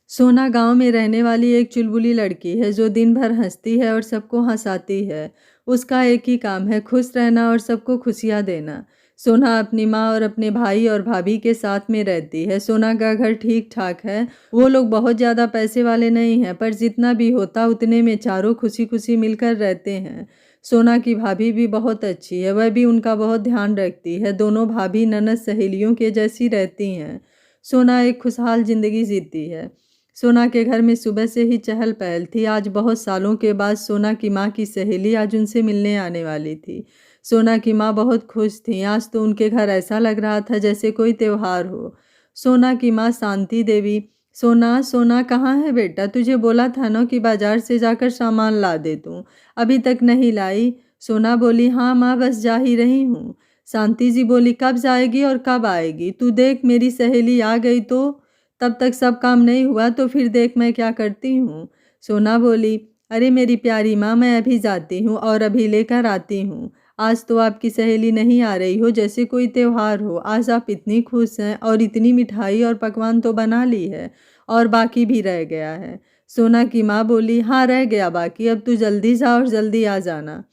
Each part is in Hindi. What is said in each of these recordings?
सोना गांव में रहने वाली एक चुलबुली लड़की है जो दिन भर हंसती है और सबको हंसाती है। उसका एक ही काम है, खुश रहना और सबको खुशियां देना। सोना अपनी माँ और अपने भाई और भाभी के साथ में रहती है। सोना का घर ठीक ठाक है। वो लोग बहुत ज़्यादा पैसे वाले नहीं हैं, पर जितना भी होता उतने में चारों खुशी खुशी मिलकर रहते हैं। सोना की भाभी भी बहुत अच्छी है, वह भी उनका बहुत ध्यान रखती है। दोनों भाभी ननद सहेलियों के जैसी रहती हैं। सोना एक खुशहाल जिंदगी जीती है। सोना के घर में सुबह से ही चहल पहल थी। आज बहुत सालों के बाद सोना की माँ की सहेली आज उनसे मिलने आने वाली थी। सोना की माँ बहुत खुश थी। आज तो उनके घर ऐसा लग रहा था जैसे कोई त्योहार हो। सोना की माँ शांति देवी, सोना सोना कहाँ है बेटा? तुझे बोला था ना कि बाजार से जाकर सामान ला दे तू, अभी तक नहीं लाई। सोना बोली, हाँ माँ, बस जा ही रही हूँ। शांति जी बोली, कब जाएगी और कब आएगी? तू देख, मेरी सहेली आ गई तो तब तक सब काम नहीं हुआ तो फिर देख मैं क्या करती हूँ। सोना बोली, अरे मेरी प्यारी माँ, मैं अभी जाती हूँ और अभी लेकर आती हूँ। आज तो आपकी सहेली नहीं आ रही हो जैसे कोई त्योहार हो। आज आप इतनी खुश हैं और इतनी मिठाई और पकवान तो बना ली है और बाकी भी रह गया है। सोना की माँ बोली, हाँ रह गया बाकी, अब तू जल्दी जा और जल्दी आ जाना।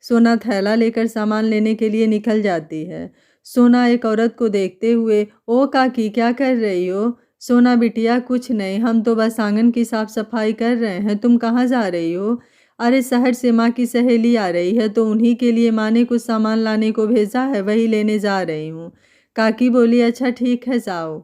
सोना थैला लेकर सामान लेने के लिए निकल जाती है। सोना एक औरत को देखते हुए, ओ काकी, क्या कर रही हो? सोना, बिटिया कुछ नहीं, हम तो बस आंगन की साफ सफाई कर रहे हैं। तुम कहाँ जा रही हो? अरे शहर से माँ की सहेली आ रही है तो उन्हीं के लिए माँ ने कुछ सामान लाने को भेजा है, वही लेने जा रही हूँ। काकी बोली, अच्छा ठीक है, जाओ।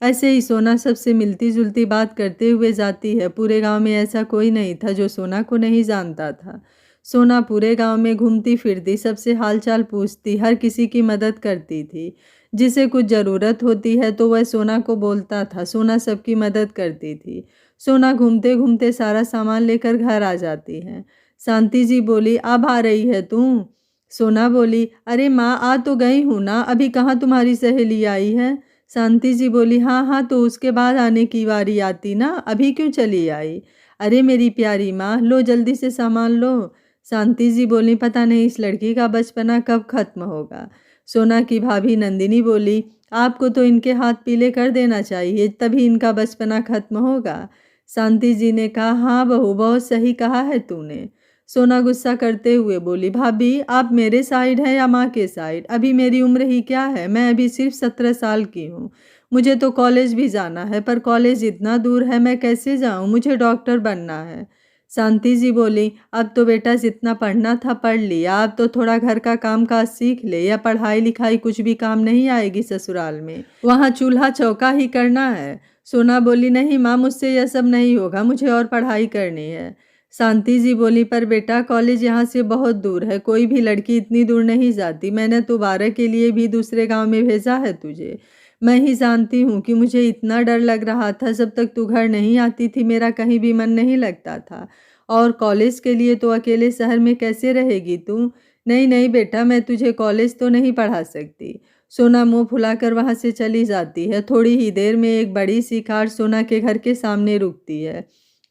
ऐसे ही सोना सबसे मिलती जुलती बात करते हुए जाती है। पूरे गांव में ऐसा कोई नहीं था जो सोना को नहीं जानता था। सोना पूरे गांव में घूमती फिरती, सबसे हालचाल पूछती, हर किसी की मदद करती थी। जिसे कुछ ज़रूरत होती है तो वह सोना को बोलता था। सोना सबकी मदद करती थी। सोना घूमते घूमते सारा सामान लेकर घर आ जाती है। शांति जी बोली, अब आ रही है तू? सोना बोली, अरे माँ, आ तो गई हूँ ना, अभी कहाँ तुम्हारी सहेली आई है? शांति जी बोली, हाँ हाँ, तो उसके बाद आने की बारी आती ना, अभी क्यों चली आई? अरे मेरी प्यारी माँ, लो जल्दी से सामान लो। शांति जी बोली, पता नहीं इस लड़की का बचपना कब खत्म होगा। सोना की भाभी नंदिनी बोली, आपको तो इनके हाथ पीले कर देना चाहिए, तभी इनका बचपना खत्म होगा। शांति जी ने कहा, हाँ बहू, बहुत सही कहा है तूने। सोना गुस्सा करते हुए बोली, भाभी आप मेरे साइड है या माँ के साइड? अभी मेरी उम्र ही क्या है, मैं अभी सिर्फ 17 साल की हूँ। मुझे तो कॉलेज भी जाना है, पर कॉलेज इतना दूर है, मैं कैसे जाऊँ? मुझे डॉक्टर बनना है। शांति जी बोली, अब तो बेटा जितना पढ़ना था पढ़ लिया, अब तो थोड़ा घर का काम काज सीख ले। या पढ़ाई लिखाई कुछ भी काम नहीं आएगी ससुराल में, वहाँ चूल्हा चौका ही करना है। सोना बोली, नहीं माँ, मुझसे यह सब नहीं होगा, मुझे और पढ़ाई करनी है। शांति जी बोली, पर बेटा कॉलेज यहाँ से बहुत दूर है, कोई भी लड़की इतनी दूर नहीं जाती। मैंने तो 12 के लिए भी दूसरे गांव में भेजा है तुझे। मैं ही जानती हूँ कि मुझे इतना डर लग रहा था, जब तक तू घर नहीं आती थी मेरा कहीं भी मन नहीं लगता था। और कॉलेज के लिए तो अकेले शहर में कैसे रहेगी तू? नहीं नहीं बेटा, मैं तुझे कॉलेज तो नहीं पढ़ा सकती। सोना मुंह फुलाकर वहां से चली जाती है। थोड़ी ही देर में एक बड़ी सी कार सोना के घर के सामने रुकती है।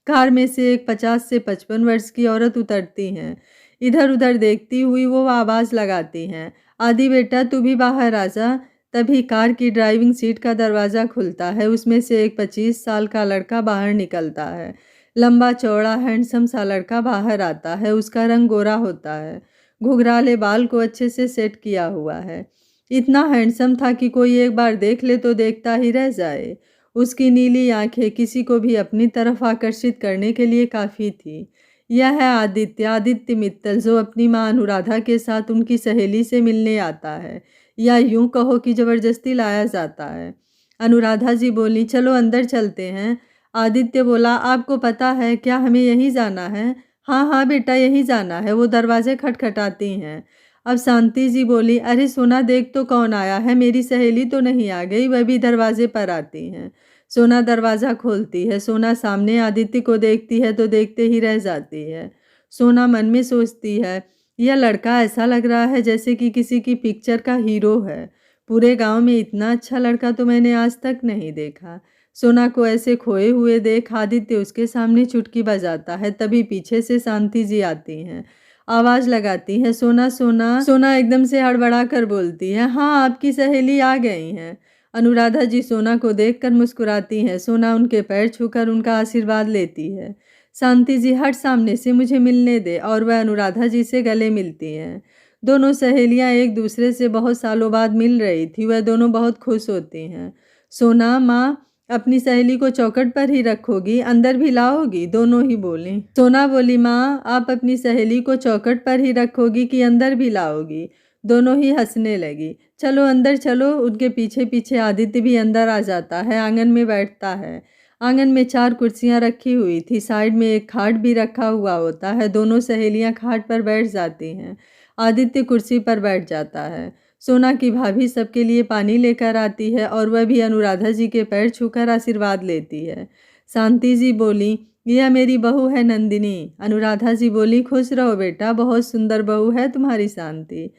कार में से एक 50 से 55 वर्ष की औरत उतरती हैं। इधर उधर देखती हुई वो आवाज लगाती हैं, आदि बेटा तू भी बाहर आ जा। तभी कार की ड्राइविंग सीट का दरवाज़ा खुलता है। उसमें से एक 25 साल का लड़का बाहर निकलता है। लंबा चौड़ा हैंडसम सा लड़का बाहर आता है। उसका रंग गोरा होता है। घुघराले बाल को अच्छे से सेट किया हुआ है। इतना हैंडसम था कि कोई एक बार देख ले तो देखता ही रह जाए। उसकी नीली आंखें किसी को भी अपनी तरफ आकर्षित करने के लिए काफ़ी थी। यह है आदित्य, आदित्य मित्तल, जो अपनी माँ अनुराधा के साथ उनकी सहेली से मिलने आता है, या यूं कहो कि जबरदस्ती लाया जाता है। अनुराधा जी बोली, चलो अंदर चलते हैं। आदित्य बोला, आपको पता है क्या हमें यहीं जाना है? हाँ हाँ बेटा, यहीं जाना है। वो दरवाजे खटखटाती हैं। अब शांति जी बोली, अरे सोना देख तो कौन आया है, मेरी सहेली तो नहीं आ गई? वह भी दरवाजे पर आती हैं। सोना दरवाज़ा खोलती है। सोना सामने आदित्य को देखती है तो देखते ही रह जाती है। सोना मन में सोचती है, यह लड़का ऐसा लग रहा है जैसे कि किसी की पिक्चर का हीरो है। पूरे गांव में इतना अच्छा लड़का तो मैंने आज तक नहीं देखा। सोना को ऐसे खोए हुए देख आदित्य उसके सामने चुटकी बजाता है। तभी पीछे से शांति जी आती हैं, आवाज लगाती हैं, सोना सोना। सोना एकदम से हड़बड़ा कर बोलती है, हाँ आपकी सहेली आ गई हैं। अनुराधा जी सोना को देखकर मुस्कुराती हैं। सोना उनके पैर छूकर उनका आशीर्वाद लेती है। शांति जी हट सामने से, मुझे मिलने दे, और वह अनुराधा जी से गले मिलती हैं। दोनों सहेलियां एक दूसरे से बहुत सालों बाद मिल रही थी। वह दोनों बहुत खुश होती हैं। सोना, माँ अपनी सहेली को चौखट पर ही रखोगी, अंदर भी लाओगी? दोनों ही बोली। सोना बोली, माँ आप अपनी सहेली को चौखट पर ही रखोगी कि अंदर भी लाओगी? दोनों ही हंसने लगी। चलो अंदर चलो। उनके पीछे पीछे आदित्य भी अंदर आ जाता है, आंगन में बैठता है। आंगन में 4 कुर्सियां रखी हुई थी, साइड में एक खाट भी रखा हुआ होता है। दोनों सहेलियां खाट पर बैठ जाती हैं। आदित्य कुर्सी पर बैठ जाता है। सोना की भाभी सबके लिए पानी लेकर आती है और वह भी अनुराधा जी के पैर छूकर आशीर्वाद लेती है। शांति जी बोली, यह मेरी बहू है नंदिनी। अनुराधा जी बोली, खुश रहो बेटा, बहुत सुंदर बहू है तुम्हारी शांति।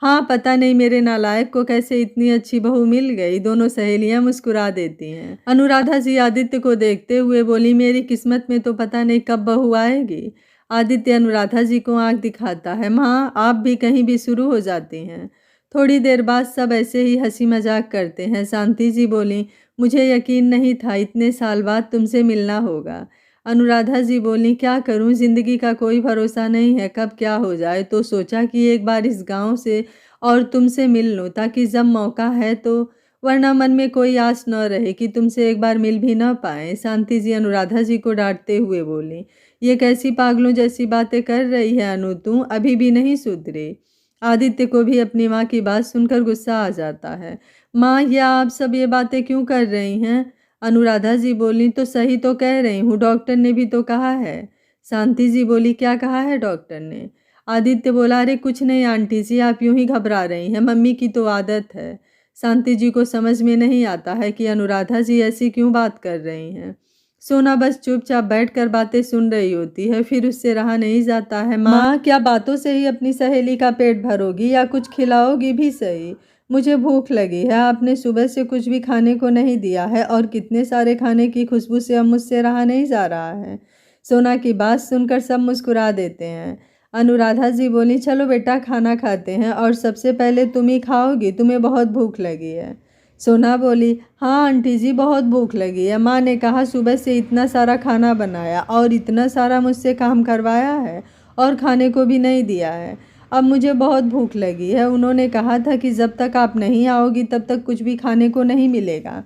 हाँ, पता नहीं मेरे नालायक को कैसे इतनी अच्छी बहू मिल गई। दोनों सहेलियां मुस्कुरा देती हैं। अनुराधा जी आदित्य को देखते हुए बोली, मेरी किस्मत में तो पता नहीं कब बहू आएगी। आदित्य अनुराधा जी को आंख दिखाता है। माँ आप भी कहीं भी शुरू हो जाती हैं। थोड़ी देर बाद सब ऐसे ही हंसी मजाक करते हैं। शांति जी बोली, मुझे यकीन नहीं था इतने साल बाद तुमसे मिलना होगा। अनुराधा जी बोली, क्या करूं, जिंदगी का कोई भरोसा नहीं है, कब क्या हो जाए। तो सोचा कि एक बार इस गांव से और तुमसे मिल लूं, ताकि जब मौका है तो, वरना मन में कोई आस न रहे कि तुमसे एक बार मिल भी न पाए। शांति जी अनुराधा जी को डांटते हुए बोली, ये कैसी पागलों जैसी बातें कर रही है अनु, तू अभी भी नहीं सुधरी। आदित्य को भी अपनी माँ की बात सुनकर गुस्सा आ जाता है। माँ, यह आप सब ये बातें क्यों कर रही हैं? अनुराधा जी बोली, तो सही तो कह रही हूँ, डॉक्टर ने भी तो कहा है। शांति जी बोली, क्या कहा है डॉक्टर ने? आदित्य बोला, अरे कुछ नहीं आंटी जी, आप यूं ही घबरा रही हैं, मम्मी की तो आदत है। शांति जी को समझ में नहीं आता है कि अनुराधा जी ऐसी क्यों बात कर रही हैं। सोना बस चुपचाप बैठकर बातें सुन रही होती है। फिर उससे रहा नहीं जाता है। माँ, क्या बातों से ही अपनी सहेली का पेट भरोगी या कुछ खिलाओगी भी सही? मुझे भूख लगी है, आपने सुबह से कुछ भी खाने को नहीं दिया है और कितने सारे खाने की खुशबू से अब मुझसे रहा नहीं जा रहा है। सोना की बात सुनकर सब मुस्कुरा देते हैं। अनुराधा जी बोली, चलो बेटा खाना खाते हैं, और सबसे पहले तुम ही खाओगी, तुम्हें बहुत भूख लगी है। सोना बोली, हाँ आंटी जी बहुत भूख लगी है। माँ ने कहा सुबह से इतना सारा खाना बनाया और इतना सारा मुझसे काम करवाया है और खाने को भी नहीं दिया है। अब मुझे बहुत भूख लगी है। उन्होंने कहा था कि जब तक आप नहीं आओगी तब तक कुछ भी खाने को नहीं मिलेगा।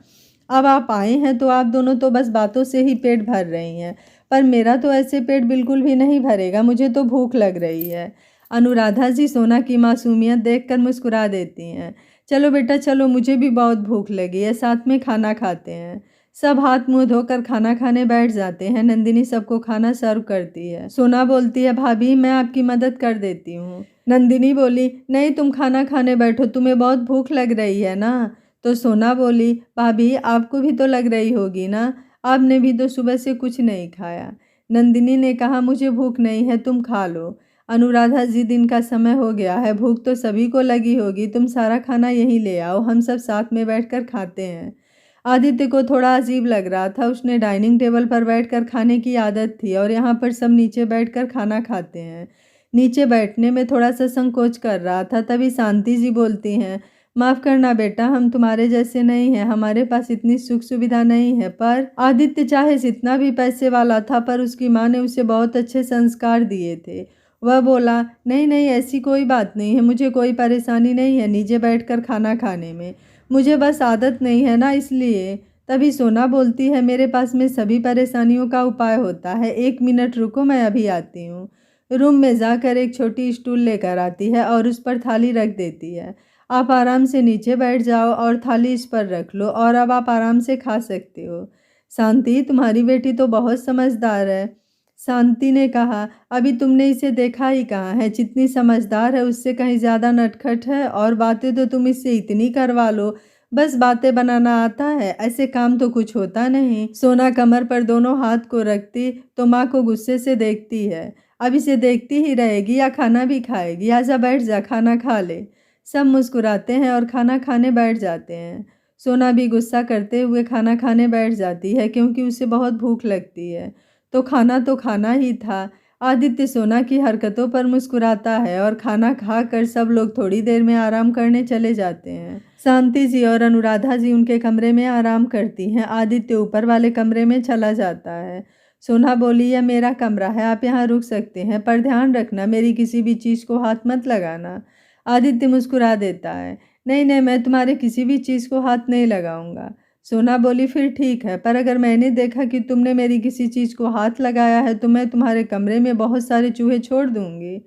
अब आप आए हैं तो आप दोनों तो बस बातों से ही पेट भर रही हैं, पर मेरा तो ऐसे पेट बिल्कुल भी नहीं भरेगा, मुझे तो भूख लग रही है। अनुराधा जी सोना की मासूमियत देखकर मुस्कुरा देती हैं। चलो बेटा चलो, मुझे भी बहुत भूख लगी है, साथ में खाना खाते हैं। सब हाथ मुंह धोकर खाना खाने बैठ जाते हैं। नंदिनी सबको खाना सर्व करती है। सोना बोलती है, भाभी मैं आपकी मदद कर देती हूँ। नंदिनी बोली, नहीं तुम खाना खाने बैठो, तुम्हें बहुत भूख लग रही है ना। तो सोना बोली, भाभी आपको भी तो लग रही होगी ना, आपने भी तो सुबह से कुछ नहीं खाया। नंदिनी ने कहा, मुझे भूख नहीं है, तुम खा लो। अनुराधा जी, दिन का समय हो गया है, भूख तो सभी को लगी होगी, तुम सारा खाना यहीं ले आओ, हम सब साथ में बैठकर खाते हैं। आदित्य को थोड़ा अजीब लग रहा था। उसने डाइनिंग टेबल पर बैठकर खाने की आदत थी और यहाँ पर सब नीचे बैठकर खाना खाते हैं। नीचे बैठने में थोड़ा सा संकोच कर रहा था। तभी शांति जी बोलती हैं, माफ़ करना बेटा, हम तुम्हारे जैसे नहीं हैं, हमारे पास इतनी सुख सुविधा नहीं है। पर आदित्य चाहे जितना भी पैसे वाला था, पर उसकी माँ ने उसे बहुत अच्छे संस्कार दिए थे। वह बोला, नहीं नहीं ऐसी कोई बात नहीं है, मुझे कोई परेशानी नहीं है नीचे बैठकर खाना खाने में, मुझे बस आदत नहीं है ना, इसलिए। तभी सोना बोलती है, मेरे पास में सभी परेशानियों का उपाय होता है, 1 मिनट रुको, मैं अभी आती हूँ। रूम में जाकर एक छोटी स्टूल लेकर आती है और उस पर थाली रख देती है। आप आराम से नीचे बैठ जाओ और थाली इस पर रख लो, और अब आप आराम से खा सकते हो। शांति, तुम्हारी बेटी तो बहुत समझदार है। शांति ने कहा, अभी तुमने इसे देखा ही कहाँ है, जितनी समझदार है उससे कहीं ज़्यादा नटखट है, और बातें तो तुम इससे इतनी करवा लो, बस बातें बनाना आता है, ऐसे काम तो कुछ होता नहीं। सोना कमर पर दोनों हाथ को रखती तो माँ को गुस्से से देखती है। अब इसे देखती ही रहेगी या खाना भी खाएगी? आजा बैठ जा, खाना खा ले। सब मुस्कुराते हैं और खाना खाने बैठ जाते हैं। सोना भी गुस्सा करते हुए खाना खाने बैठ जाती है, क्योंकि उसे बहुत भूख लगती है। तो खाना ही था। आदित्य सोना की हरकतों पर मुस्कुराता है और खाना खाकर सब लोग थोड़ी देर में आराम करने चले जाते हैं। शांति जी और अनुराधा जी उनके कमरे में आराम करती हैं। आदित्य ऊपर वाले कमरे में चला जाता है। सोना बोली, यह मेरा कमरा है, आप यहाँ रुक सकते हैं, पर ध्यान रखना मेरी किसी भी चीज़ को हाथ मत लगाना। आदित्य मुस्कुरा देता है, नहीं नहीं, मैं तुम्हारे किसी भी चीज़ को हाथ नहीं लगाऊंगा। सोना बोली, फिर ठीक है, पर अगर मैंने देखा कि तुमने मेरी किसी चीज़ को हाथ लगाया है तो मैं तुम्हारे कमरे में बहुत सारे चूहे छोड़ दूंगी।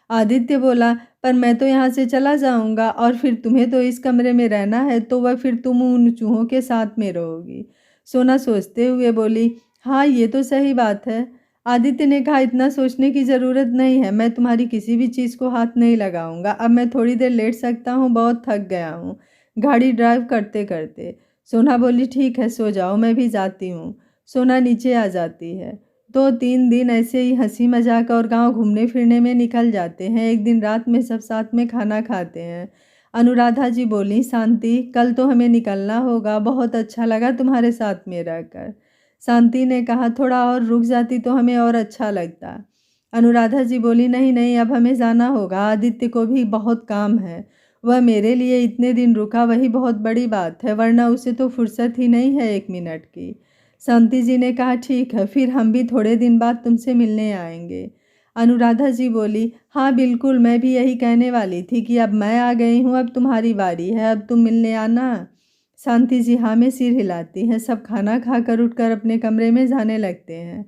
आदित्य बोला, पर मैं तो यहाँ से चला जाऊंगा और फिर तुम्हें तो इस कमरे में रहना है, तो वह फिर तुम उन चूहों के साथ में रहोगी। सोना सोचते हुए बोली, हाँ ये तो सही बात है। आदित्य ने कहा, इतना सोचने की ज़रूरत नहीं है, मैं तुम्हारी किसी भी चीज़ को हाथ नहीं लगाऊंगा। अब मैं थोड़ी देर लेट सकता हूँ, बहुत थक गया हूँ गाड़ी ड्राइव करते करते। सोना बोली, ठीक है सो जाओ, मैं भी जाती हूँ। सोना नीचे आ जाती है। 2-3 दिन ऐसे ही हंसी मजाक और गांव घूमने फिरने में निकल जाते हैं। एक दिन रात में सब साथ में खाना खाते हैं। अनुराधा जी बोली, शांति कल तो हमें निकलना होगा, बहुत अच्छा लगा तुम्हारे साथ में रहकर। शांति ने कहा, थोड़ा और रुक जाती तो हमें और अच्छा लगता। अनुराधा जी बोली, नहीं नहीं, अब हमें जाना होगा, आदित्य को भी बहुत काम है। वह मेरे लिए इतने दिन रुका, वही बहुत बड़ी बात है, वरना उसे तो फुर्सत ही नहीं है 1 मिनट की। शांति जी ने कहा, ठीक है, फिर हम भी थोड़े दिन बाद तुमसे मिलने आएंगे। अनुराधा जी बोली, हाँ बिल्कुल, मैं भी यही कहने वाली थी कि अब मैं आ गई हूँ, अब तुम्हारी बारी है, अब तुम मिलने आना। शांति जी हाँ में सिर हिलाती हैं। सब खाना खाकर उठकर अपने कमरे में जाने लगते हैं।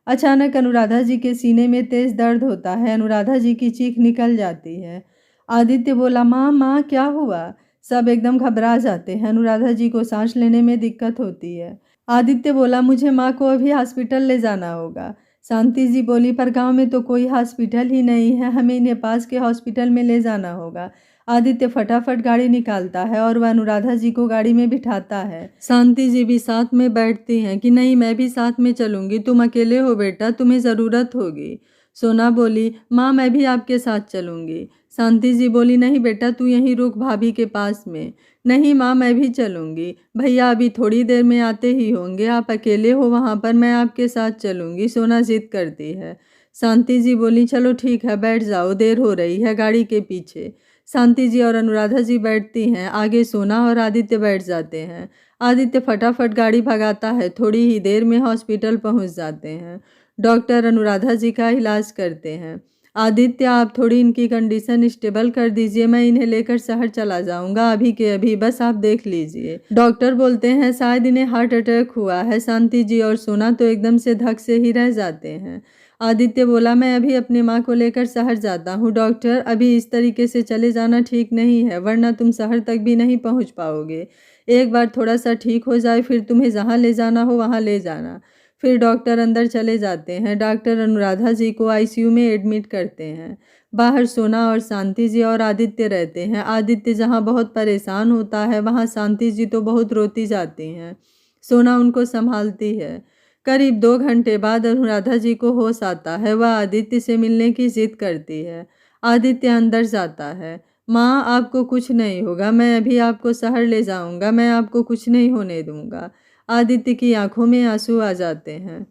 अचानक अनुराधा जी के सीने में तेज दर्द होता है। अनुराधा जी की चीख निकल जाती है। आदित्य बोला, माँ माँ क्या हुआ? सब एकदम घबरा जाते हैं। अनुराधा जी को सांस लेने में दिक्कत होती है। आदित्य बोला, मुझे माँ को अभी हॉस्पिटल ले जाना होगा। शांति जी बोली, पर गांव में तो कोई हॉस्पिटल ही नहीं है, हमें इन्हें पास के हॉस्पिटल में ले जाना होगा। आदित्य फटाफट गाड़ी निकालता है और वह अनुराधा जी को गाड़ी में बिठाता है। शांति जी भी साथ में बैठती हैं कि नहीं, मैं भी साथ में चलूंगी, तुम अकेले हो बेटा, तुम्हें ज़रूरत होगी। सोना बोली, माँ मैं भी आपके साथ चलूंगी। शांति जी बोली, नहीं बेटा, तू यहीं रुक भाभी के पास में। नहीं माँ, मैं भी चलूंगी, भैया अभी थोड़ी देर में आते ही होंगे, आप अकेले हो वहाँ पर, मैं आपके साथ चलूंगी। सोना जिद करती है। शांति जी बोली, चलो ठीक है, बैठ जाओ, देर हो रही है गाड़ी के पीछे। शांति जी और अनुराधा जी बैठती हैं, आगे सोना और आदित्य बैठ जाते हैं। आदित्य फटाफट गाड़ी भगाता है, थोड़ी ही देर में हॉस्पिटल पहुंच जाते हैं। डॉक्टर अनुराधा जी का इलाज करते हैं। आदित्य, आप थोड़ी इनकी कंडीशन स्टेबल कर दीजिए, मैं इन्हें लेकर शहर चला जाऊंगा अभी के अभी, बस आप देख लीजिए। डॉक्टर बोलते हैं शायद इन्हें हार्ट अटैक हुआ है। शांति जी और सोना तो एकदम से धक से ही रह जाते हैं। आदित्य बोला, मैं अभी अपने माँ को लेकर शहर जाता हूँ डॉक्टर, अभी इस तरीके से चले जाना ठीक नहीं है, वरना तुम शहर तक भी नहीं पहुँच पाओगे। एक बार थोड़ा सा ठीक हो जाए फिर तुम्हें जहाँ ले जाना हो वहाँ ले जाना। फिर डॉक्टर अंदर चले जाते हैं। डॉक्टर अनुराधा जी को आईसीयू में एडमिट करते हैं। बाहर सोना और शांति जी और आदित्य रहते हैं। आदित्य जहाँ बहुत परेशान होता है वहाँ शांति जी तो बहुत रोती जाती हैं। सोना उनको संभालती है। करीब 2 घंटे बाद अनुराधा जी को होश आता है। वह आदित्य से मिलने की जिद करती है। आदित्य अंदर जाता है। माँ, आपको कुछ नहीं होगा, मैं अभी आपको शहर ले जाऊंगा, मैं आपको कुछ नहीं होने दूंगा। आदित्य की आंखों में आंसू आ जाते हैं।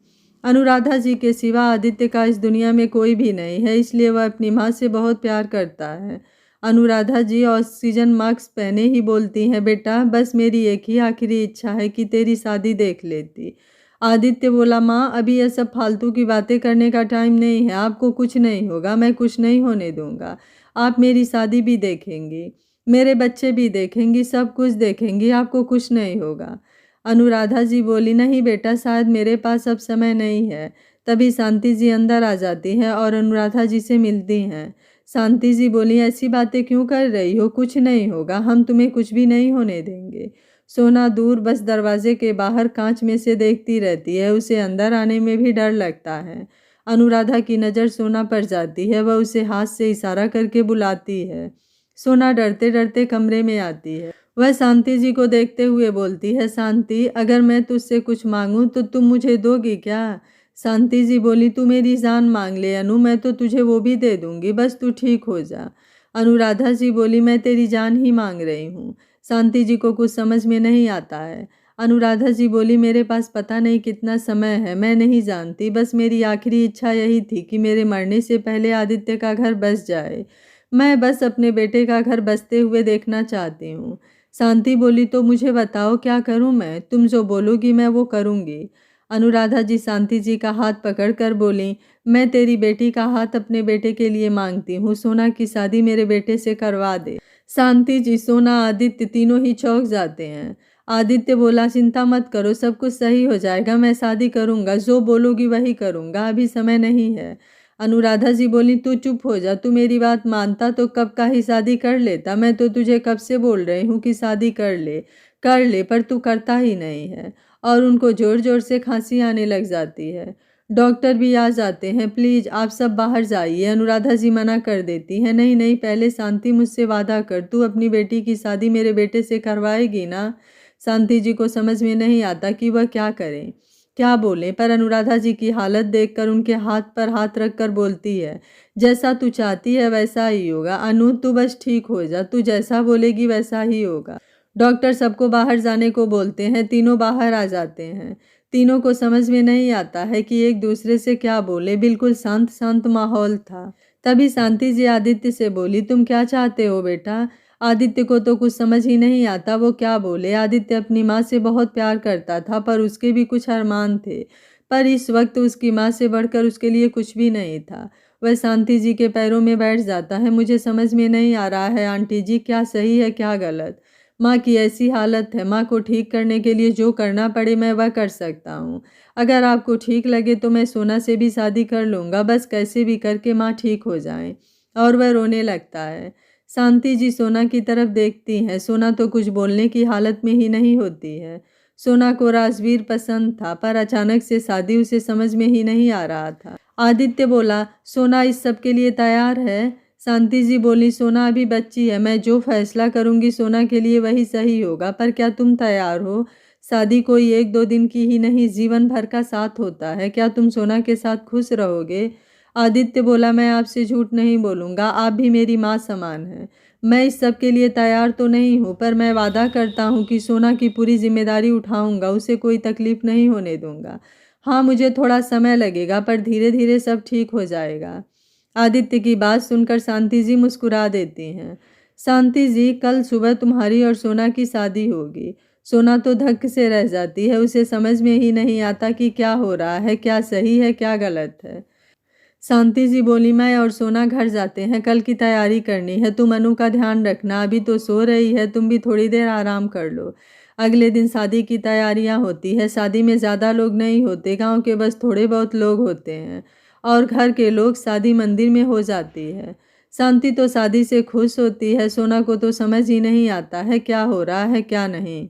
अनुराधा जी के सिवा आदित्य का इस दुनिया में कोई भी नहीं है, इसलिए वह अपनी माँ से बहुत प्यार करता है। अनुराधा जी ऑक्सीजन मास्क पहने ही बोलती हैं, बेटा बस मेरी एक ही आखिरी इच्छा है कि तेरी शादी देख लेती। आदित्य बोला, माँ अभी यह सब फालतू की बातें करने का टाइम नहीं है, आपको कुछ नहीं होगा, मैं कुछ नहीं होने दूंगा। आप मेरी शादी भी देखेंगी, मेरे बच्चे भी देखेंगी, सब कुछ देखेंगी, आपको कुछ नहीं होगा। अनुराधा जी बोली, नहीं बेटा, शायद मेरे पास अब समय नहीं है। तभी शांति जी अंदर आ जाती हैं और अनुराधा जी से मिलती हैं। शांति जी बोली, ऐसी बातें क्यों कर रही हो, कुछ नहीं होगा, हम तुम्हें कुछ भी नहीं होने देंगे। सोना दूर बस दरवाजे के बाहर कांच में से देखती रहती है, उसे अंदर आने में भी डर लगता है। अनुराधा की नज़र सोना पर जाती है, वह उसे हाथ से इशारा करके बुलाती है। सोना डरते डरते कमरे में आती है। वह शांति जी को देखते हुए बोलती है, शांति अगर मैं तुझसे कुछ मांगूं तो तुम मुझे दोगी क्या? शांति जी बोली, तू मेरी जान मांग ले अनु, मैं तो तुझे वो भी दे दूंगी, बस तू ठीक हो जा। अनुराधा जी बोली, मैं तेरी जान ही मांग रही हूँ। शांति जी को कुछ समझ में नहीं आता है। अनुराधा जी बोली, मेरे पास पता नहीं कितना समय है, मैं नहीं जानती, बस मेरी आखिरी इच्छा यही थी कि मेरे मरने से पहले आदित्य का घर बस जाए। मैं बस अपने बेटे का घर बसते हुए देखना चाहती हूँ। शांति बोली, तो मुझे बताओ क्या करूँ मैं? तुम जो बोलोगी मैं वो करूँगी। अनुराधा जी शांति जी का हाथ पकड़कर बोली, मैं तेरी बेटी का हाथ अपने बेटे के लिए मांगती हूँ, सोना की शादी मेरे बेटे से करवा दे। शांति जी, सोना, आदित्य तीनों ही चौंक जाते हैं। आदित्य बोला, चिंता मत करो, सब कुछ सही हो जाएगा, मैं शादी करूँगा, जो बोलोगी वही करूँगा, अभी समय नहीं है। अनुराधा जी बोली, तू चुप हो जा, तू मेरी बात मानता तो कब का ही शादी कर लेता। मैं तो तुझे कब से बोल रही हूँ कि शादी कर ले, पर तू करता ही नहीं है। और उनको जोर जोर से खांसी आने लग जाती है। डॉक्टर भी आ जाते हैं। प्लीज़ आप सब बाहर जाइए, अनुराधा जी मना कर देती हैं। नहीं नहीं, पहले शांति, मुझसे वादा कर, तू अपनी बेटी की शादी मेरे बेटे से करवाएगी ना? शांति जी को समझ में नहीं आता कि वह क्या करें, क्या बोलें, पर अनुराधा जी की हालत देखकर उनके हाथ पर हाथ रखकर बोलती है, जैसा तू चाहती है वैसा ही होगा। अनु, तू बस ठीक हो जा, तू जैसा बोलेगी वैसा ही होगा। डॉक्टर सबको बाहर जाने को बोलते हैं। तीनों बाहर आ जाते हैं। तीनों को समझ में नहीं आता है कि एक दूसरे से क्या बोले। बिल्कुल शांत शांत माहौल था। तभी शांति जी आदित्य से बोली, तुम क्या चाहते हो बेटा? आदित्य को तो कुछ समझ ही नहीं आता वो क्या बोले। आदित्य अपनी माँ से बहुत प्यार करता था, पर उसके भी कुछ अरमान थे, पर इस वक्त उसकी माँ से बढ़कर उसके लिए कुछ भी नहीं था। वह शांति जी के पैरों में बैठ जाता है। मुझे समझ में नहीं आ रहा है आंटी जी, क्या सही है क्या गलत। माँ की ऐसी हालत है, माँ को ठीक करने के लिए जो करना पड़े मैं वह कर सकता हूँ। अगर आपको ठीक लगे तो मैं सोना से भी शादी कर लूँगा, बस कैसे भी करके माँ ठीक हो जाए। और वह रोने लगता है। शांति जी सोना की तरफ देखती हैं। सोना तो कुछ बोलने की हालत में ही नहीं होती है। सोना को राजवीर पसंद था, पर अचानक से शादी उसे समझ में ही नहीं आ रहा था। आदित्य बोला, सोना इस सब के लिए तैयार है? शांति जी बोली, सोना अभी बच्ची है, मैं जो फैसला करूंगी सोना के लिए वही सही होगा, पर क्या तुम तैयार हो? शादी कोई एक दो दिन की ही नहीं, जीवन भर का साथ होता है। क्या तुम सोना के साथ खुश रहोगे? आदित्य बोला, मैं आपसे झूठ नहीं बोलूँगा, आप भी मेरी माँ समान हैं। मैं इस सब के लिए तैयार तो नहीं हूँ, पर मैं वादा करता हूँ कि सोना की पूरी जिम्मेदारी उठाऊँगा, उसे कोई तकलीफ नहीं होने दूँगा। हाँ, मुझे थोड़ा समय लगेगा, पर धीरे धीरे सब ठीक हो जाएगा। आदित्य की बात सुनकर शांति जी मुस्कुरा देती हैं। शांति जी, कल सुबह तुम्हारी और सोना की शादी होगी। सोना तो धक्क से रह जाती है, उसे समझ में ही नहीं आता कि क्या हो रहा है, क्या सही है क्या गलत है। शांति जी बोली, मैं और सोना घर जाते हैं, कल की तैयारी करनी है, तुम अनु का ध्यान रखना, अभी तो सो रही है, तुम भी थोड़ी देर आराम कर लो। अगले दिन शादी की तैयारियां होती है। शादी में ज़्यादा लोग नहीं होते, गांव के बस थोड़े बहुत लोग होते हैं, और घर के लोग। शादी मंदिर में हो जाती है। शांति तो शादी से खुश होती है। सोना को तो समझ ही नहीं आता है क्या हो रहा है क्या नहीं।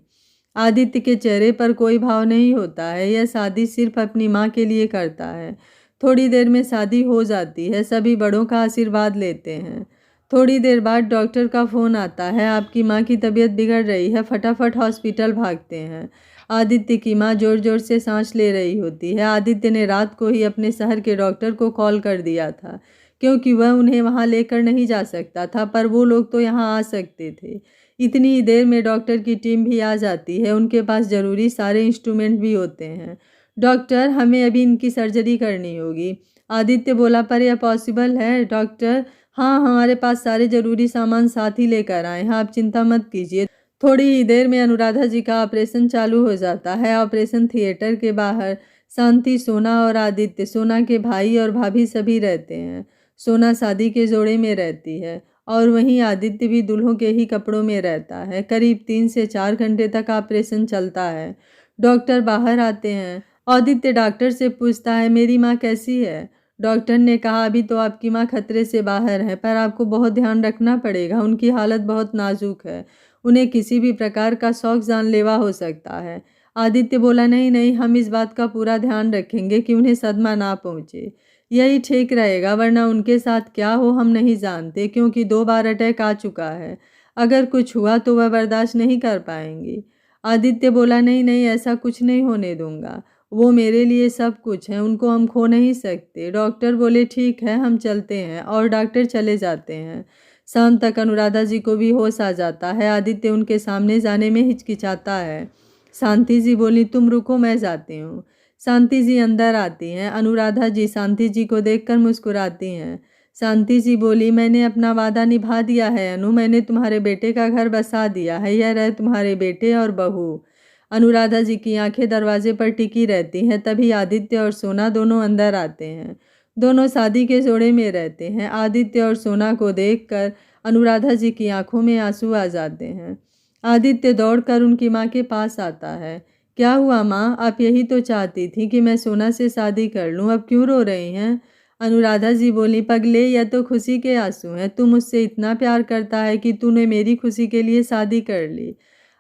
आदित्य के चेहरे पर कोई भाव नहीं होता है, यह शादी सिर्फ अपनी माँ के लिए करता है। थोड़ी देर में शादी हो जाती है, सभी बड़ों का आशीर्वाद लेते हैं। थोड़ी देर बाद डॉक्टर का फ़ोन आता है, आपकी माँ की तबीयत बिगड़ रही है, फटाफट हॉस्पिटल भागते हैं। आदित्य की माँ जोर जोर से सांस ले रही होती है। आदित्य ने रात को ही अपने शहर के डॉक्टर को कॉल कर दिया था, क्योंकि वह उन्हें वहाँ लेकर नहीं जा सकता था, पर वो लोग तो यहाँ आ सकते थे। इतनी ही देर में डॉक्टर की टीम भी आ जाती है, उनके पास ज़रूरी सारे इंस्ट्रूमेंट भी होते हैं। डॉक्टर, हमें अभी इनकी सर्जरी करनी होगी। आदित्य बोला, पर यह पॉसिबल है डॉक्टर? हाँ, हमारे पास सारे ज़रूरी सामान साथ ही लेकर आए हैं, आप चिंता मत कीजिए। थोड़ी ही देर में अनुराधा जी का ऑपरेशन चालू हो जाता है। ऑपरेशन थिएटर के बाहर शांति, सोना और आदित्य, सोना के भाई और भाभी सभी रहते हैं। सोना शादी के जोड़े में रहती है, और वहीं आदित्य भी दुल्हों के ही कपड़ों में रहता है। करीब 3 से 4 घंटे तक ऑपरेशन चलता है। डॉक्टर बाहर आते हैं। आदित्य डॉक्टर से पूछता है, मेरी माँ कैसी है? डॉक्टर ने कहा, अभी तो आपकी माँ खतरे से बाहर है, पर आपको बहुत ध्यान रखना पड़ेगा, उनकी हालत बहुत नाजुक है, उन्हें किसी भी प्रकार का शौक जानलेवा हो सकता है। आदित्य बोला, नहीं नहीं, हम इस बात का पूरा ध्यान रखेंगे कि उन्हें सदमा ना पहुँचे, यही ठीक रहेगा, वरना उनके साथ क्या हो हम नहीं जानते, क्योंकि 2 बार अटैक आ चुका है। अगर कुछ हुआ तो वह बर्दाश्त नहीं कर पाएंगी। आदित्य बोला, नहीं नहीं, ऐसा कुछ नहीं होने दूंगा, वो मेरे लिए सब कुछ है, उनको हम खो नहीं सकते। डॉक्टर बोले, ठीक है, हम चलते हैं, और डॉक्टर चले जाते हैं। शाम तक अनुराधा जी को भी होश आ जाता है। आदित्य उनके सामने जाने में हिचकिचाता है। शांति जी बोली, तुम रुको, मैं जाती हूँ। शांति जी अंदर आती हैं। अनुराधा जी शांति जी को देखकर मुस्कुराती हैं। शांति जी बोली, मैंने अपना वादा निभा दिया है अनु, मैंने तुम्हारे बेटे का घर बसा दिया है, यह रहे तुम्हारे बेटे और बहू। अनुराधा जी की आंखें दरवाजे पर टिकी रहती हैं। तभी आदित्य और सोना दोनों अंदर आते हैं। दोनों शादी के जोड़े में रहते हैं। आदित्य और सोना को देखकर अनुराधा जी की आंखों में आंसू आ जाते हैं। आदित्य दौड़कर उनकी माँ के पास आता है। क्या हुआ माँ, आप यही तो चाहती थी कि मैं सोना से शादी कर लूँ, अब क्यों रो रही हैं? अनुराधा जी बोली, पगले, यह तो खुशी के आंसू हैं। तू मुझसे इतना प्यार करता है कि तूने मेरी खुशी के लिए शादी कर ली।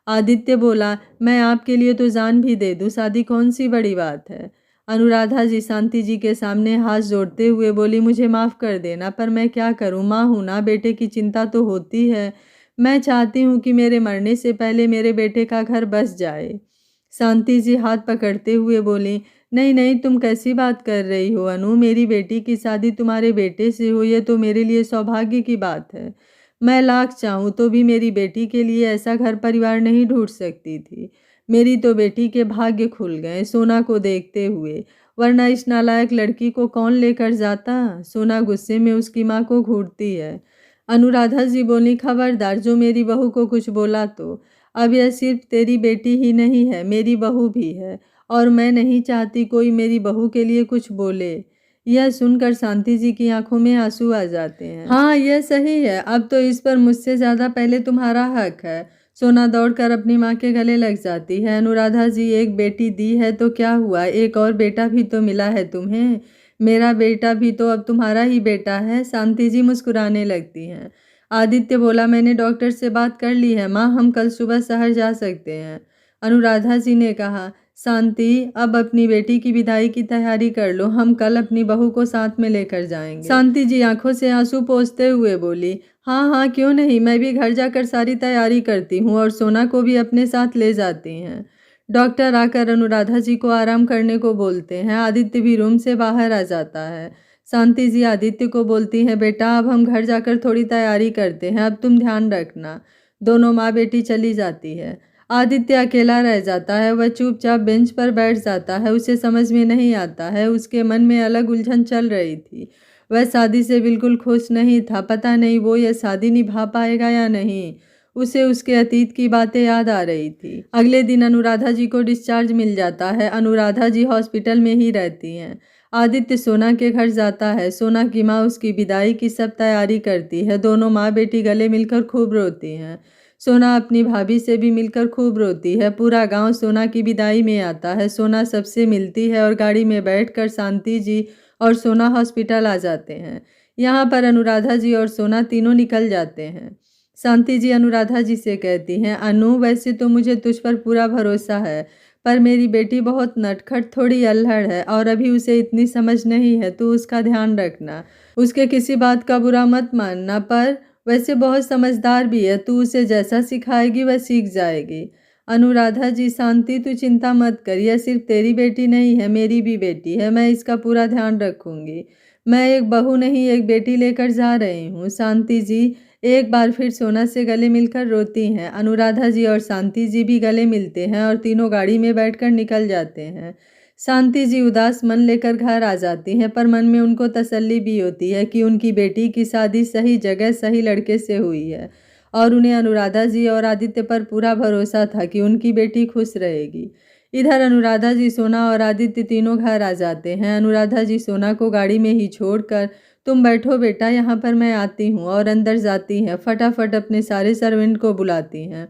आदित्य बोला, मैं आपके लिए तो जान भी दे दूँ, शादी कौन सी बड़ी बात है। अनुराधा जी शांति जी के सामने हाथ जोड़ते हुए बोली, मुझे माफ़ कर देना, पर मैं क्या करूँ, माँ हूँ ना, बेटे की चिंता तो होती है। मैं चाहती हूँ कि मेरे मरने से पहले मेरे बेटे का घर बस जाए। शांति जी हाथ पकड़ते हुए बोली, नहीं नहीं, तुम कैसी बात कर रही हो अनु, मेरी बेटी की शादी तुम्हारे बेटे से हो, ये तो मेरे लिए सौभाग्य की बात है। मैं लाख चाहूँ तो भी मेरी बेटी के लिए ऐसा घर परिवार नहीं ढूंढ सकती थी। मेरी तो बेटी के भाग्य खुल गए सोना को देखते हुए, वरना इस नालायक लड़की को कौन लेकर जाता। सोना गुस्से में उसकी माँ को घूरती है। अनुराधा जी बोली, खबरदार, जो मेरी बहू को कुछ बोला तो। अब यह सिर्फ तेरी बेटी ही नहीं है, मेरी बहू भी है, और मैं नहीं चाहती कोई मेरी बहू के लिए कुछ बोले। यह सुनकर शांति जी की आंखों में आंसू आ जाते हैं। हाँ, यह सही है, अब तो इस पर मुझसे ज़्यादा पहले तुम्हारा हक है। सोना दौड़कर अपनी माँ के गले लग जाती है। अनुराधा जी, एक बेटी दी है तो क्या हुआ, एक और बेटा भी तो मिला है तुम्हें। मेरा बेटा भी तो अब तुम्हारा ही बेटा है। शांति जी मुस्कुराने लगती हैं। आदित्य बोला, मैंने डॉक्टर से बात कर ली है माँ, हम कल सुबह शहर जा सकते हैं। अनुराधा जी ने कहा, शांति, अब अपनी बेटी की विदाई की तैयारी कर लो, हम कल अपनी बहू को साथ में लेकर जाएंगे। शांति जी आंखों से आंसू पोंछते हुए बोली, हाँ हाँ, क्यों नहीं, मैं भी घर जाकर सारी तैयारी करती हूँ और सोना को भी अपने साथ ले जाती हैं। डॉक्टर आकर अनुराधा जी को आराम करने को बोलते हैं। आदित्य भी रूम से बाहर आ जाता है। शांति जी आदित्य को बोलती हैं, बेटा अब हम घर जाकर थोड़ी तैयारी करते हैं, अब तुम ध्यान रखना। दोनों माँ बेटी चली जाती है। आदित्य अकेला रह जाता है। वह चुपचाप बेंच पर बैठ जाता है। उसे समझ में नहीं आता है, उसके मन में अलग उलझन चल रही थी। वह शादी से बिल्कुल खुश नहीं था। पता नहीं वो यह शादी निभा पाएगा या नहीं। उसे उसके अतीत की बातें याद आ रही थी। अगले दिन अनुराधा जी को डिस्चार्ज मिल जाता है। अनुराधा जी हॉस्पिटल में ही रहती हैं। आदित्य सोना के घर जाता है। सोना की माँ उसकी विदाई की सब तैयारी करती है। दोनों माँ बेटी गले मिलकर खूब रोती हैं। सोना अपनी भाभी से भी मिलकर खूब रोती है। पूरा गांव सोना की विदाई में आता है। सोना सबसे मिलती है और गाड़ी में बैठकर शांति जी और सोना हॉस्पिटल आ जाते हैं। यहाँ पर अनुराधा जी और सोना तीनों निकल जाते हैं। शांति जी अनुराधा जी से कहती हैं, अनु, वैसे तो मुझे तुझ पर पूरा भरोसा है, पर मेरी बेटी बहुत नटखट, थोड़ी अल्हड़ है और अभी उसे इतनी समझ नहीं है, तू उसका ध्यान रखना, उसके किसी बात का बुरा मत मानना, पर वैसे बहुत समझदार भी है, तू उसे जैसा सिखाएगी वह सीख जाएगी। अनुराधा जी, शांति, तू चिंता मत कर, यह सिर्फ तेरी बेटी नहीं है, मेरी भी बेटी है, मैं इसका पूरा ध्यान रखूंगी। मैं एक बहू नहीं, एक बेटी लेकर जा रही हूँ। शांति जी एक बार फिर सोना से गले मिलकर रोती हैं। अनुराधा जी और शांति जी भी गले मिलते हैं और तीनों गाड़ी में बैठकर निकल जाते हैं। शांति जी उदास मन लेकर घर आ जाती हैं, पर मन में उनको तसल्ली भी होती है कि उनकी बेटी की शादी सही जगह सही लड़के से हुई है और उन्हें अनुराधा जी और आदित्य पर पूरा भरोसा था कि उनकी बेटी खुश रहेगी। इधर अनुराधा जी, सोना और आदित्य तीनों घर आ जाते हैं। अनुराधा जी सोना को गाड़ी में ही छोड़कर, तुम बैठो बेटा, यहाँ पर मैं आती हूँ, और अंदर जाती हैं। फटाफट अपने सारे सर्वेंट को बुलाती हैं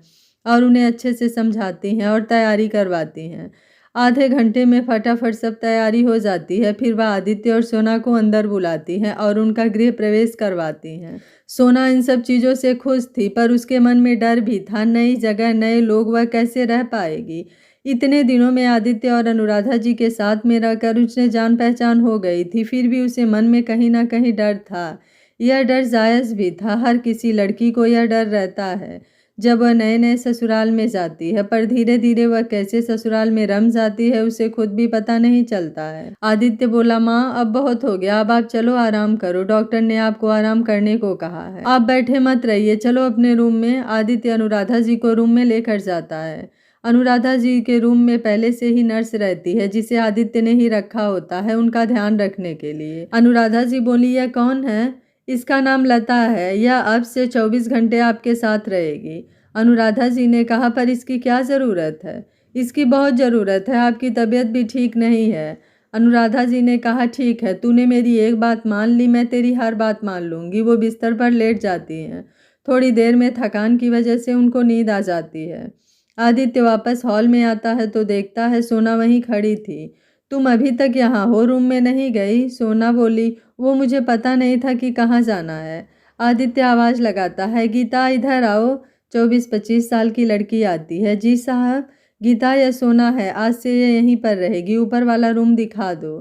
और उन्हें अच्छे से समझाती हैं और तैयारी करवाती हैं। आधे घंटे में फटाफट सब तैयारी हो जाती है। फिर वह आदित्य और सोना को अंदर बुलाती हैं और उनका गृह प्रवेश करवाती हैं। सोना इन सब चीज़ों से खुश थी, पर उसके मन में डर भी था। नई जगह, नए लोग, वह कैसे रह पाएगी। इतने दिनों में आदित्य और अनुराधा जी के साथ में रहकर उसने जान पहचान हो गई थी, फिर भी उसे मन में कहीं ना कहीं डर था। यह डर जायज़ भी था, हर किसी लड़की को यह डर रहता है जब वह नए नए ससुराल में जाती है, पर धीरे धीरे वह कैसे ससुराल में रम जाती है उसे खुद भी पता नहीं चलता है। आदित्य बोला, माँ अब बहुत हो गया, अब आप चलो आराम करो, डॉक्टर ने आपको आराम करने को कहा है, आप बैठे मत रहिए, चलो अपने रूम में। आदित्य अनुराधा जी को रूम में लेकर जाता है। अनुराधा जी के रूम में पहले से ही नर्स रहती है जिसे आदित्य ने ही रखा होता है उनका ध्यान रखने के लिए। अनुराधा जी बोली, यह कौन है? इसका नाम लता है, यह अब से 24 घंटे आपके साथ रहेगी। अनुराधा जी ने कहा, पर इसकी क्या ज़रूरत है? इसकी बहुत ज़रूरत है, आपकी तबीयत भी ठीक नहीं है। अनुराधा जी ने कहा, ठीक है, तूने मेरी एक बात मान ली, मैं तेरी हर बात मान लूँगी। वो बिस्तर पर लेट जाती हैं। थोड़ी देर में थकान की वजह से उनको नींद आ जाती है। आदित्य वापस हॉल में आता है तो देखता है सोना वहीं खड़ी थी। तुम अभी तक यहाँ हो, रूम में नहीं गई? सोना बोली, वो मुझे पता नहीं था कि कहाँ जाना है। आदित्य आवाज़ लगाता है, गीता इधर आओ। 24-25 साल की लड़की आती है। जी साहब। गीता, यह सोना है, आज से ये यहीं पर रहेगी, ऊपर वाला रूम दिखा दो।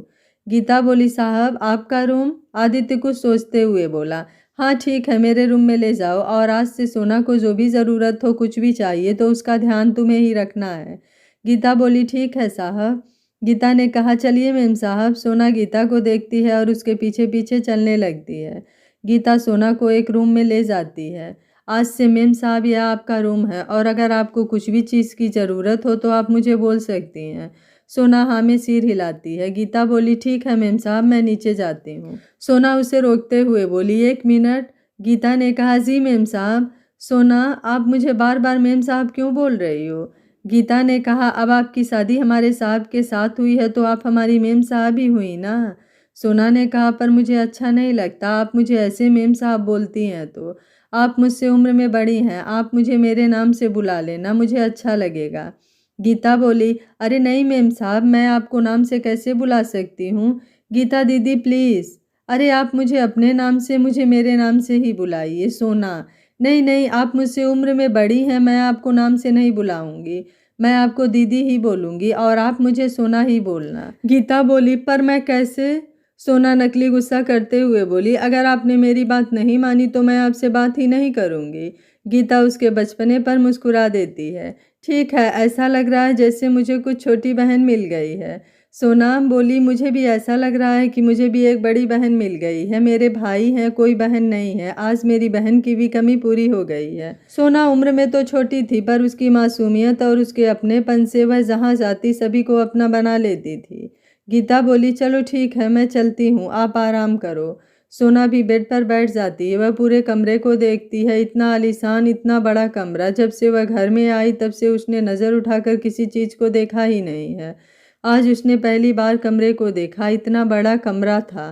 गीता बोली, साहब आपका रूम? आदित्य कुछ सोचते हुए बोला, हाँ ठीक है, मेरे रूम में ले जाओ, और आज से सोना को जो भी ज़रूरत हो, कुछ भी चाहिए तो उसका ध्यान तुम्हें ही रखना है। गीता बोली, ठीक है साहब। गीता ने कहा, चलिए मेम साहब। सोना गीता को देखती है और उसके पीछे पीछे चलने लगती है। गीता सोना को एक रूम में ले जाती है। आज से मेम साहब यह आपका रूम है, और अगर आपको कुछ भी चीज़ की ज़रूरत हो तो आप मुझे बोल सकती हैं। सोना हाँ में सिर हिलाती है। गीता बोली, ठीक है मेम साहब, मैं नीचे जाती हूँ। सोना उसे रोकते हुए बोली, एक मिनट। गीता ने कहा, जी मेम साहब। सोना, आप मुझे बार बार मेम साहब क्यों बोल रही हो? गीता ने कहा, अब आपकी शादी हमारे साहब के साथ हुई है तो आप हमारी मेम साहब ही हुई ना। सोना ने कहा, पर मुझे अच्छा नहीं लगता, आप मुझे ऐसे मेम साहब बोलती हैं तो। आप मुझसे उम्र में बड़ी हैं, आप मुझे मेरे नाम से बुला लेना, मुझे अच्छा लगेगा। गीता बोली, अरे नहीं मेम साहब, मैं आपको नाम से कैसे बुला सकती हूँ? गीता दीदी प्लीज़। अरे आप मुझे अपने नाम से, मुझे मेरे नाम से ही बुलाइए। सोना, नहीं नहीं, आप मुझसे उम्र में बड़ी हैं, मैं आपको नाम से नहीं बुलाऊंगी, मैं आपको दीदी ही बोलूँगी, और आप मुझे सोना ही बोलना। गीता बोली, पर मैं कैसे? सोना नकली गुस्सा करते हुए बोली, अगर आपने मेरी बात नहीं मानी तो मैं आपसे बात ही नहीं करूँगी। गीता उसके बचपने पर मुस्कुरा देती है। ठीक है, ऐसा लग रहा है जैसे मुझे कुछ छोटी बहन मिल गई है। सोना बोली, मुझे भी ऐसा लग रहा है कि मुझे भी एक बड़ी बहन मिल गई है। मेरे भाई हैं, कोई बहन नहीं है। आज मेरी बहन की भी कमी पूरी हो गई है। सोना उम्र में तो छोटी थी, पर उसकी मासूमियत और उसके अपनेपन से वह जहाँ जाती सभी को अपना बना लेती थी। गीता बोली, चलो ठीक है, मैं चलती हूँ, आप आराम करो। सोना भी बेड पर बैठ जाती है। वह पूरे कमरे को देखती है। इतना आलीशान, इतना बड़ा कमरा। जब से वह घर में आई तब से उसने नज़र उठाकर किसी चीज़ को देखा ही नहीं है। आज उसने पहली बार कमरे को देखा। इतना बड़ा कमरा था।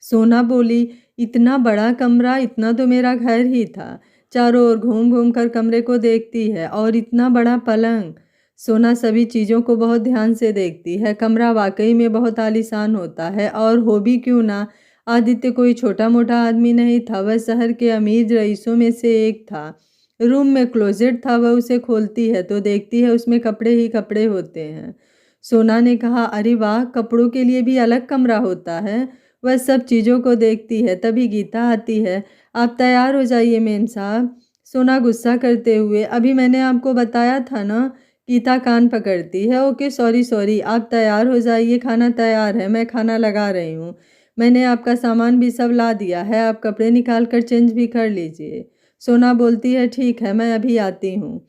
सोना बोली, इतना बड़ा कमरा? इतना तो मेरा घर ही था। चारों ओर घूम घूम कर कमरे को देखती है, और इतना बड़ा पलंग। सोना सभी चीज़ों को बहुत ध्यान से देखती है। कमरा वाकई में बहुत आलीशान होता है, और हो भी क्यों ना। आदित्य कोई छोटा मोटा आदमी नहीं था, वह शहर के अमीर रईसों में से एक था। रूम में क्लोजेट था, वह उसे खोलती है तो देखती है उसमें कपड़े ही कपड़े होते हैं। सोना ने कहा, अरे वाह, कपड़ों के लिए भी अलग कमरा होता है। वह सब चीज़ों को देखती है। तभी गीता आती है। आप तैयार हो जाइए मेम साहब। सोना गुस्सा करते हुए, अभी मैंने आपको बताया था ना। गीता कान पकड़ती है, ओके सॉरी सॉरी, आप तैयार हो जाइए, खाना तैयार है, मैं खाना लगा रही हूँ। मैंने आपका सामान भी सब ला दिया है, आप कपड़े निकाल कर चेंज भी कर लीजिए। सोना बोलती है, ठीक है, मैं अभी आती हूँ।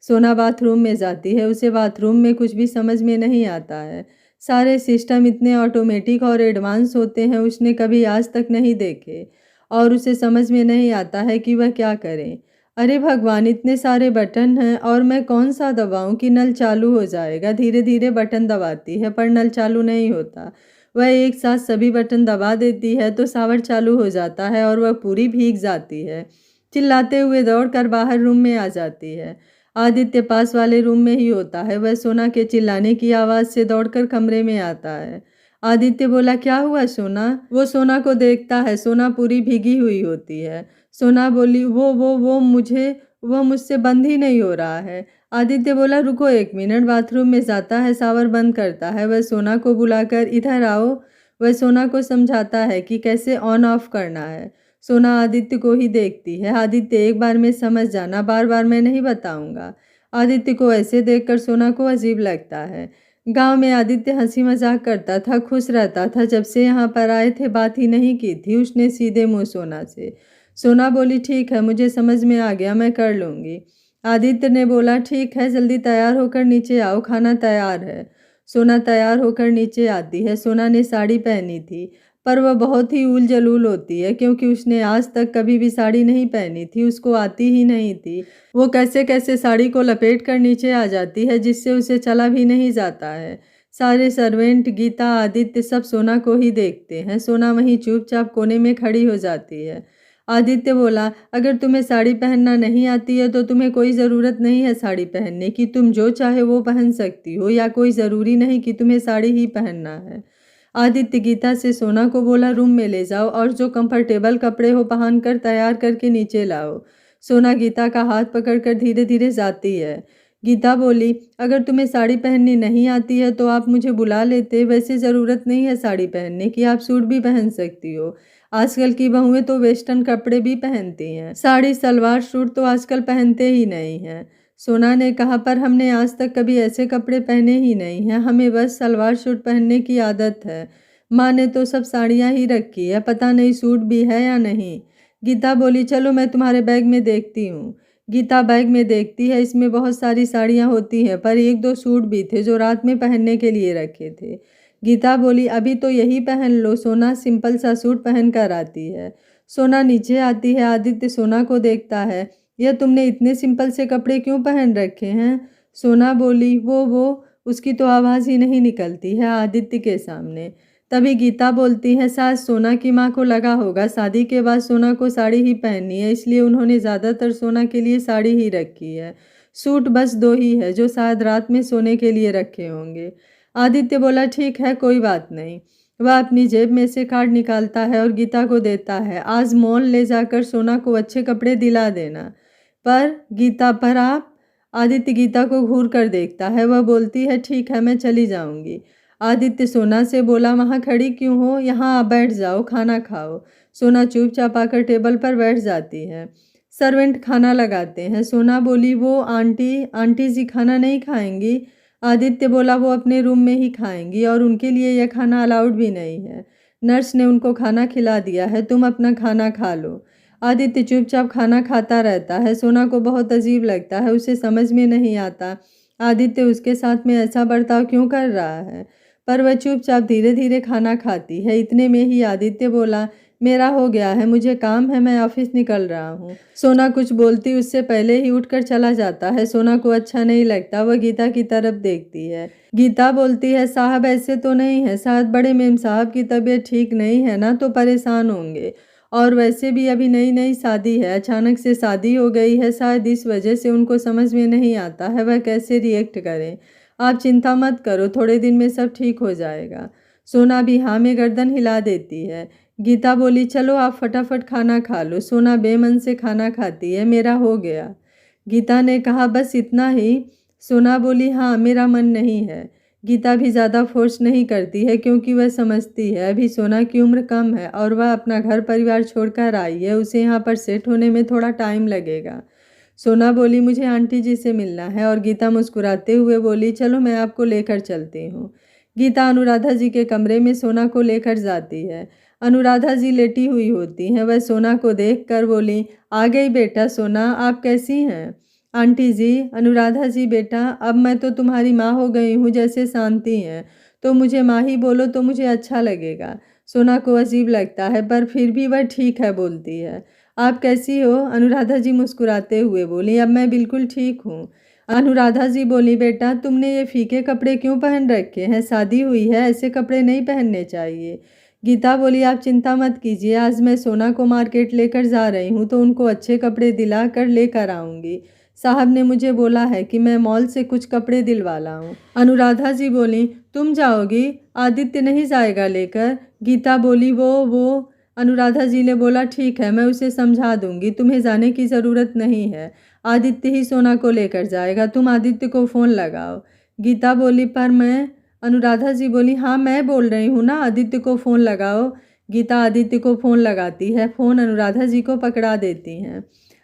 सोना बाथरूम में जाती है। उसे बाथरूम में कुछ भी समझ में नहीं आता है। सारे सिस्टम इतने ऑटोमेटिक और एडवांस होते हैं, उसने कभी आज तक नहीं देखे, और उसे समझ में नहीं आता है कि वह क्या करे। अरे भगवान, इतने सारे बटन हैं, और मैं कौन सा दबाऊं कि नल चालू हो जाएगा। धीरे धीरे बटन दबाती है, पर नल चालू नहीं होता। वह एक साथ सभी बटन दबा देती है तो शावर चालू हो जाता है, और वह पूरी भीग जाती है। चिल्लाते हुए दौड़कर बाहर रूम में आ जाती है। आदित्य पास वाले रूम में ही होता है। वह सोना के चिल्लाने की आवाज़ से दौड़कर कमरे में आता है। आदित्य बोला, क्या हुआ सोना? वो सोना को देखता है। सोना पूरी भीगी हुई होती है। सोना बोली, वो मुझसे बंद ही नहीं हो रहा है। आदित्य बोला, रुको एक मिनट। बाथरूम में जाता है, शावर बंद करता है। वह सोना को बुलाकर, इधर आओ। वह सोना को समझाता है कि कैसे ऑन ऑफ करना है। सोना आदित्य को ही देखती है। आदित्य, एक बार में समझ जाना, बार बार मैं नहीं बताऊंगा। आदित्य को ऐसे देखकर सोना को अजीब लगता है। गांव में आदित्य हंसी मजाक करता था, खुश रहता था। जब से यहाँ पर आए थे बात ही नहीं की थी उसने सीधे मुंह सोना से। सोना बोली, ठीक है, मुझे समझ में आ गया, मैं कर लूँगी। आदित्य ने बोला, ठीक है, जल्दी तैयार होकर नीचे आओ, खाना तैयार है। सोना तैयार होकर नीचे आती है। सोना ने साड़ी पहनी थी, पर वह बहुत ही उल जलूल होती है क्योंकि उसने आज तक कभी भी साड़ी नहीं पहनी थी, उसको आती ही नहीं थी। वो कैसे कैसे साड़ी को लपेट कर नीचे आ जाती है जिससे उसे चला भी नहीं जाता है। सारे सर्वेंट, गीता, आदित्य सब सोना को ही देखते हैं। सोना वहीं चुपचाप कोने में खड़ी हो जाती है। आदित्य बोला, अगर तुम्हें साड़ी पहनना नहीं आती है तो तुम्हें कोई ज़रूरत नहीं है साड़ी पहनने की, तुम जो चाहे वो पहन सकती हो, या कोई ज़रूरी नहीं कि तुम्हें साड़ी ही पहनना है। आदित्य गीता से सोना को बोला, रूम में ले जाओ और जो कंफर्टेबल कपड़े हो पहन कर तैयार करके नीचे लाओ। सोना गीता का हाथ पकड़कर धीरे धीरे जाती है। गीता बोली, अगर तुम्हें साड़ी पहननी नहीं आती है तो आप मुझे बुला लेते, वैसे ज़रूरत नहीं है साड़ी पहनने की, आप सूट भी पहन सकती हो। आजकल की बहुएं तो वेस्टर्न कपड़े भी पहनती हैं, साड़ी सलवार सूट तो आजकल पहनते ही नहीं हैं। सोना ने कहा, पर हमने आज तक कभी ऐसे कपड़े पहने ही नहीं हैं, हमें बस सलवार सूट पहनने की आदत है। माँ ने तो सब साड़ियाँ ही रखी है, पता नहीं सूट भी है या नहीं। गीता बोली, चलो मैं तुम्हारे बैग में देखती हूँ। गीता बैग में देखती है, इसमें बहुत सारी साड़ियाँ होती हैं, पर एक दो सूट भी थे जो रात में पहनने के लिए रखे थे। गीता बोली, अभी तो यही पहन लो। सोना सिंपल सा सूट पहन कर आती है। सोना नीचे आती है। आदित्य सोना को देखता है, यह तुमने इतने सिंपल से कपड़े क्यों पहन रखे हैं? सोना बोली, वो उसकी तो आवाज़ ही नहीं निकलती है आदित्य के सामने। तभी गीता बोलती है, शायद सोना की माँ को लगा होगा शादी के बाद सोना को साड़ी ही पहननी है, इसलिए उन्होंने ज़्यादातर सोना के लिए साड़ी ही रखी है। सूट बस दो ही है जो शायद रात में सोने के लिए रखे होंगे। आदित्य बोला, ठीक है, कोई बात नहीं। वह अपनी जेब में से कार्ड निकालता है और गीता को देता है, आज मॉल ले जाकर सोना को अच्छे कपड़े दिला देना। पर आप? आदित्य गीता को घूर कर देखता है। वह बोलती है, ठीक है, मैं चली जाऊंगी। आदित्य सोना से बोला, वहाँ खड़ी क्यों हो, यहाँ बैठ जाओ, खाना खाओ। सोना चुपचाप आकर टेबल पर बैठ जाती है। सर्वेंट खाना लगाते हैं। सोना बोली, वो आंटी जी खाना नहीं खाएंगी? आदित्य बोला, वो अपने रूम में ही खाएंगी और उनके लिए यह खाना अलाउड भी नहीं है। नर्स ने उनको खाना खिला दिया है, तुम अपना खाना खा लो। आदित्य चुपचाप खाना खाता रहता है। सोना को बहुत अजीब लगता है, उसे समझ में नहीं आता आदित्य उसके साथ में ऐसा बर्ताव क्यों कर रहा है, पर वह चुपचाप धीरे धीरे खाना खाती है। इतने में ही आदित्य बोला, मेरा हो गया है, मुझे काम है, मैं ऑफिस निकल रहा हूँ। सोना कुछ बोलती उससे पहले ही उठकर चला जाता है। सोना को अच्छा नहीं लगता, वह गीता की तरफ देखती है। गीता बोलती है, साहब ऐसे तो नहीं है, शायद बड़े मेम साहब की तबीयत ठीक नहीं है ना, तो परेशान होंगे, और वैसे भी अभी नई नई शादी है, अचानक से शादी हो गई है, शायद इस वजह से उनको समझ में नहीं आता है वह कैसे रिएक्ट करें। आप चिंता मत करो, थोड़े दिन में सब ठीक हो जाएगा। सोना भी हाँ में गर्दन हिला देती है। गीता बोली, चलो आप फटाफट खाना खा लो। सोना बेमन से खाना खाती है, मेरा हो गया। गीता ने कहा, बस इतना ही? सोना बोली, हाँ, मेरा मन नहीं है। गीता भी ज़्यादा फोर्स नहीं करती है क्योंकि वह समझती है अभी सोना की उम्र कम है और वह अपना घर परिवार छोड़कर आई है, उसे यहाँ पर सेट होने में थोड़ा टाइम लगेगा। सोना बोली, मुझे आंटी जी से मिलना है, और गीता मुस्कुराते हुए बोली, चलो मैं आपको लेकर चलती हूँ। गीता अनुराधा जी के कमरे में सोना को लेकर जाती है। अनुराधा जी लेटी हुई होती हैं। वह सोना को देखकर बोली, आ गई बेटा सोना, आप कैसी हैं? आंटी जी। अनुराधा जी, बेटा अब मैं तो तुम्हारी माँ हो गई हूँ, जैसे शांति हैं तो मुझे माँ ही बोलो तो मुझे अच्छा लगेगा। सोना को अजीब लगता है पर फिर भी वह ठीक है बोलती है। आप कैसी हो? अनुराधा जी मुस्कुराते हुए बोली, अब मैं बिल्कुल ठीक हूँ। अनुराधा जी बोली, बेटा तुमने ये फीके कपड़े क्यों पहन रखे हैं, शादी हुई है, ऐसे कपड़े नहीं पहनने चाहिए। गीता बोली, आप चिंता मत कीजिए, आज मैं सोना को मार्केट लेकर जा रही हूँ तो उनको अच्छे कपड़े दिला कर लेकर आऊँगी। साहब ने मुझे बोला है कि मैं मॉल से कुछ कपड़े दिलवा लाऊं। अनुराधा जी बोली, तुम जाओगी, आदित्य नहीं जाएगा लेकर? गीता बोली, वो अनुराधा जी ने बोला, ठीक है, मैं उसे समझा दूंगी, तुम्हें जाने की ज़रूरत नहीं है, आदित्य ही सोना को लेकर जाएगा, तुम आदित्य को फ़ोन लगाओ। गीता बोली, पर मैं? अनुराधा जी बोली, हाँ मैं बोल रही हूँ ना, आदित्य को फ़ोन लगाओ। गीता आदित्य को फ़ोन लगाती है। फ़ोन अनुराधा जी को पकड़ा देती हैं।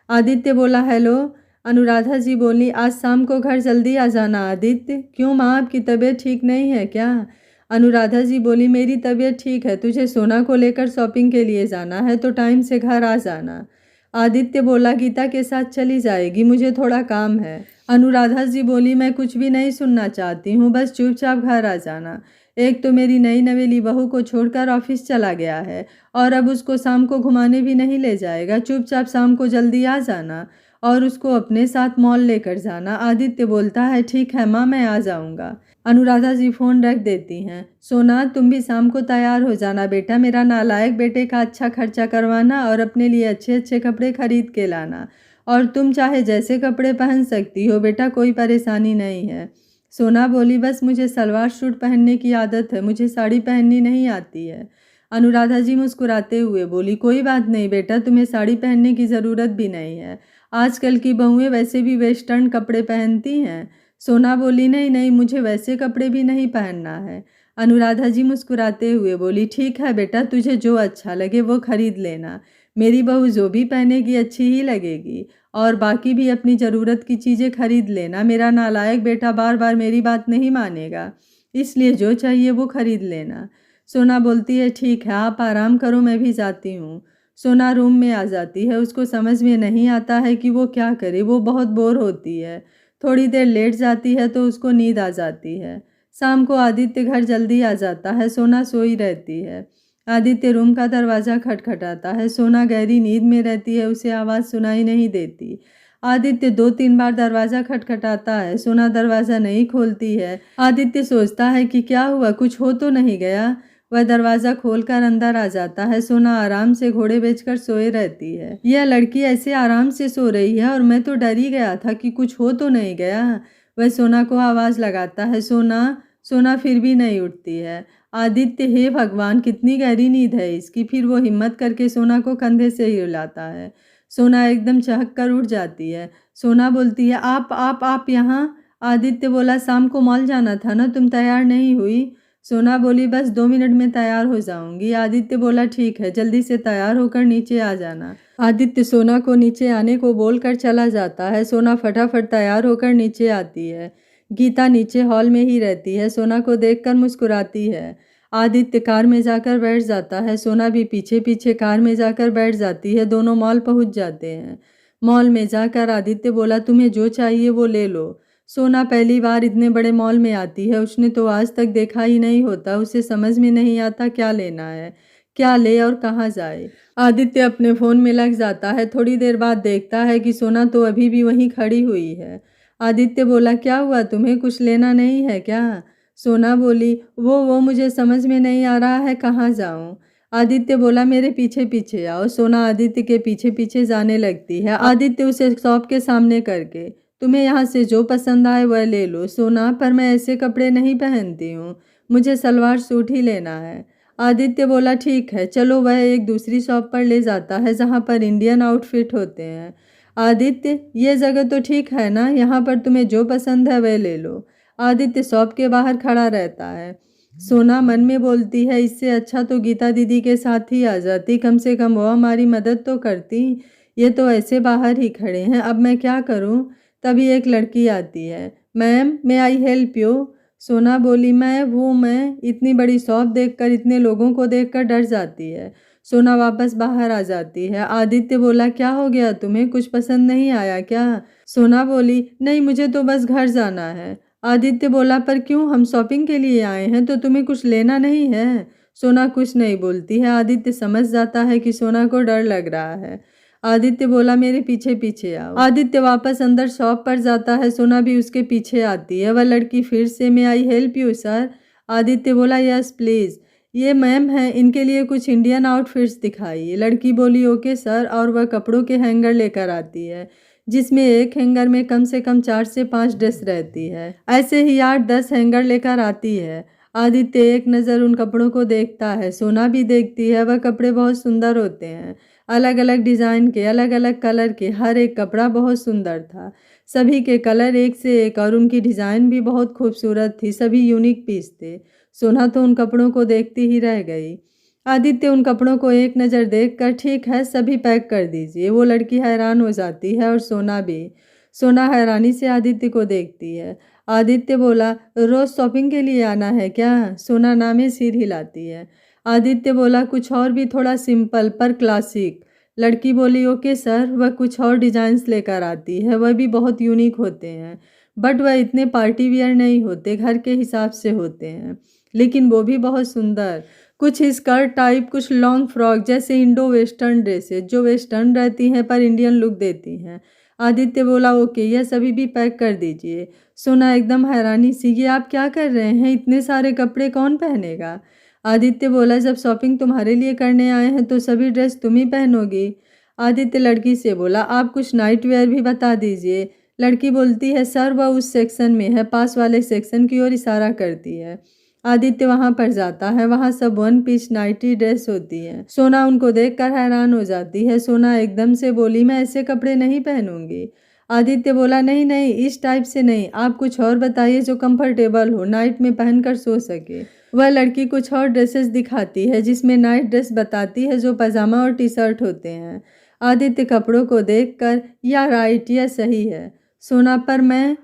आदित्य बोला, हेलो। अनुराधा जी बोली, आज शाम को घर जल्दी आ जाना आदित्य। क्यों माँ, आपकी तबीयत ठीक नहीं है क्या? अनुराधा जी बोली, मेरी तबीयत ठीक है, तुझे सोना को लेकर शॉपिंग के लिए जाना है तो टाइम से घर आ जाना। आदित्य बोला, गीता के साथ चली जाएगी, मुझे थोड़ा काम है। अनुराधा जी बोली, मैं कुछ भी नहीं सुनना चाहती हूँ, बस चुपचाप घर आ जाना। एक तो मेरी नई नवेली बहू को छोड़कर ऑफिस चला गया है और अब उसको शाम को घुमाने भी नहीं ले जाएगा। चुपचाप शाम को जल्दी आ जाना और उसको अपने साथ मॉल लेकर जाना। आदित्य बोलता है, ठीक है माँ, मैं आ जाऊँगा। अनुराधा जी फ़ोन रख देती हैं। सोना, तुम भी शाम को तैयार हो जाना बेटा, मेरा नालायक बेटे का अच्छा खर्चा करवाना और अपने लिए अच्छे अच्छे कपड़े खरीद के लाना। और तुम चाहे जैसे कपड़े पहन सकती हो बेटा, कोई परेशानी नहीं है। सोना बोली, बस मुझे सलवार सूट पहनने की आदत है, मुझे साड़ी पहननी नहीं आती है। अनुराधा जी मुस्कुराते हुए बोली, कोई बात नहीं बेटा, तुम्हें साड़ी पहनने की ज़रूरत भी नहीं है, आजकल की बहुएं वैसे भी वेस्टर्न कपड़े पहनती हैं। सोना बोली, नहीं नहीं, मुझे वैसे कपड़े भी नहीं पहनना है। अनुराधा जी मुस्कुराते हुए बोली, ठीक है बेटा, तुझे जो अच्छा लगे वो खरीद लेना, मेरी बहू जो भी पहनेगी अच्छी ही लगेगी। और बाकी भी अपनी ज़रूरत की चीज़ें खरीद लेना, मेरा नालायक बेटा बार बार मेरी बात नहीं मानेगा, इसलिए जो चाहिए वो खरीद लेना। सोना बोलती है, ठीक है, आप आराम करो, मैं भी जाती हूँ। सोना रूम में आ जाती है। उसको समझ में नहीं आता है कि वो क्या करे, वो बहुत बोर होती है। थोड़ी देर लेट जाती है तो उसको नींद आ जाती है। शाम को आदित्य घर जल्दी आ जाता है। सोना सोई रहती है। आदित्य रूम का दरवाज़ा खटखटाता है। सोना गहरी नींद में रहती है, उसे आवाज़ सुनाई नहीं देती। आदित्य 2-3 बार दरवाज़ा खटखटाता है। सोना दरवाज़ा नहीं खोलती है। आदित्य सोचता है कि क्या हुआ, कुछ हो तो नहीं गया। वह दरवाज़ा खोलकर अंदर आ जाता है। सोना आराम से घोड़े बेचकर सोए रहती है। यह लड़की ऐसे आराम से सो रही है और मैं तो डर ही गया था कि कुछ हो तो नहीं गया। वह सोना को आवाज़ लगाता है, सोना। सोना फिर भी नहीं उठती है। आदित्य, हे भगवान, कितनी गहरी नींद है इसकी। फिर वो हिम्मत करके सोना को कंधे से हिलाता है। सोना एकदम चहक कर उठ जाती है। सोना बोलती है, आप यहाँ। आदित्य बोला, शाम को मॉल जाना था ना, तुम तैयार नहीं हुई। सोना बोली, बस 2 मिनट में तैयार हो जाऊंगी। आदित्य बोला, ठीक है, जल्दी से तैयार होकर नीचे आ जाना। आदित्य सोना को नीचे आने को बोलकर चला जाता है। सोना फटाफट तैयार होकर नीचे आती है। गीता नीचे हॉल में ही रहती है। सोना को देखकर मुस्कुराती है। आदित्य कार में जाकर बैठ जाता है। सोना भी पीछे पीछे कार में जाकर बैठ जाती है। दोनों मॉल पहुंच जाते हैं। मॉल में जाकर आदित्य बोला, तुम्हें जो चाहिए वो ले लो। सोना पहली बार इतने बड़े मॉल में आती है। उसने तो आज तक देखा ही नहीं होता। उसे समझ में नहीं आता क्या लेना है, क्या ले और कहाँ जाए। आदित्य अपने फ़ोन में लग जाता है। थोड़ी देर बाद देखता है कि सोना तो अभी भी वहीं खड़ी हुई है। आदित्य बोला, क्या हुआ, तुम्हें कुछ लेना नहीं है क्या? सोना बोली, वो मुझे समझ में नहीं आ रहा है, कहाँ जाऊँ? आदित्य बोला, मेरे पीछे पीछे आओ। सोना आदित्य के पीछे पीछे जाने लगती है। आदित्य उसे शॉप के सामने करके, तुम्हें यहाँ से जो पसंद आए वह ले लो। सोना, पर मैं ऐसे कपड़े नहीं पहनती हूँ, मुझे सलवार सूट ही लेना है। आदित्य बोला, ठीक है चलो। वह एक दूसरी शॉप पर ले जाता है जहाँ पर इंडियन आउटफिट होते हैं। आदित्य, ये जगह तो ठीक है ना, यहाँ पर तुम्हें जो पसंद है वह ले लो। आदित्य शॉप के बाहर खड़ा रहता है। सोना मन में बोलती है, इससे अच्छा तो गीता दीदी के साथ ही आ जाती, कम से कम वो हमारी मदद तो करती। ये तो ऐसे बाहर ही खड़े हैं, अब मैं क्या करूं? तभी एक लड़की आती है। Ma'am, may I help you? सोना बोली, मैं इतनी बड़ी शॉप देखकर, इतने लोगों को देखकर डर जाती है। सोना वापस बाहर आ जाती है। आदित्य बोला, क्या हो गया तुम्हें, कुछ पसंद नहीं आया क्या? सोना बोली, नहीं, मुझे तो बस घर जाना है। आदित्य बोला, पर क्यों, हम शॉपिंग के लिए आए हैं, तो तुम्हें कुछ लेना नहीं है? सोना कुछ नहीं बोलती है। आदित्य समझ जाता है कि सोना को डर लग रहा है। आदित्य बोला, मेरे पीछे पीछे आओ। आदित्य वापस अंदर शॉप पर जाता है। सोना भी उसके पीछे आती है। वह लड़की फिर से, may I help you sir? Aditya बोला, यस प्लीज़। ये मैम हैं, इनके लिए कुछ इंडियन आउटफिट्स दिखाइए। लड़की बोली, ओके सर। और वह कपड़ों के हैंगर लेकर आती है, जिसमें एक हैंगर में कम से कम 4 से 5 ड्रेस रहती है। ऐसे ही 8-10 हैंगर लेकर आती है। आदित्य एक नज़र उन कपड़ों को देखता है। सोना भी देखती है। वह कपड़े बहुत सुंदर होते हैं, अलग अलग डिज़ाइन के, अलग अलग कलर के। हर एक कपड़ा बहुत सुंदर था। सभी के कलर एक से एक, और उनकी डिज़ाइन भी बहुत खूबसूरत थी। सभी यूनिक पीस थे। सोना तो उन कपड़ों को देखती ही रह गई। आदित्य उन कपड़ों को एक नज़र देखकर, ठीक है, सभी पैक कर दीजिए। वो लड़की हैरान हो जाती है और सोना भी। सोना हैरानी से आदित्य को देखती है। आदित्य बोला, रोज़ शॉपिंग के लिए आना है क्या? सोना नामे सिर हिलाती है। आदित्य बोला, कुछ और भी, थोड़ा सिंपल पर क्लासिक। लड़की बोली ओके सर। वह कुछ और डिजाइन्स लेकर आती है, वह भी बहुत यूनिक होते हैं, बट वह इतने पार्टी वियर नहीं होते, घर के हिसाब से होते हैं, लेकिन वो भी बहुत सुंदर। कुछ स्कर्ट टाइप, कुछ लॉन्ग फ्रॉक जैसे इंडो वेस्टर्न ड्रेसेस जो वेस्टर्न रहती हैं पर इंडियन लुक देती हैं। आदित्य बोला ओके, यह सभी भी पैक कर दीजिए। सोना एकदम हैरानी सी, ये आप क्या कर रहे हैं, इतने सारे कपड़े कौन पहनेगा? आदित्य बोला जब शॉपिंग तुम्हारे लिए करने आए हैं तो सभी ड्रेस तुम ही पहनोगी। आदित्य लड़की से बोला आप कुछ नाइट वेयर भी बता दीजिए। लड़की बोलती है सर वह उस सेक्शन में है, पास वाले सेक्शन की ओर इशारा करती है। आदित्य वहां पर जाता है, वहां सब वन पीस नाइटी ड्रेस होती है। सोना उनको देखकर हैरान हो जाती है। सोना एकदम से बोली मैं ऐसे कपड़े नहीं पहनूंगी। आदित्य बोला नहीं नहीं, इस टाइप से नहीं, आप कुछ और बताइए जो कंफर्टेबल हो, नाइट में पहनकर सो सके। वह लड़की कुछ और ड्रेसेस दिखाती है जिसमें नाइट ड्रेस बताती है जो पजामा और टी शर्ट होते हैं। आदित्य कपड़ों को देखकर या राइट या सही है। सोना पर मैं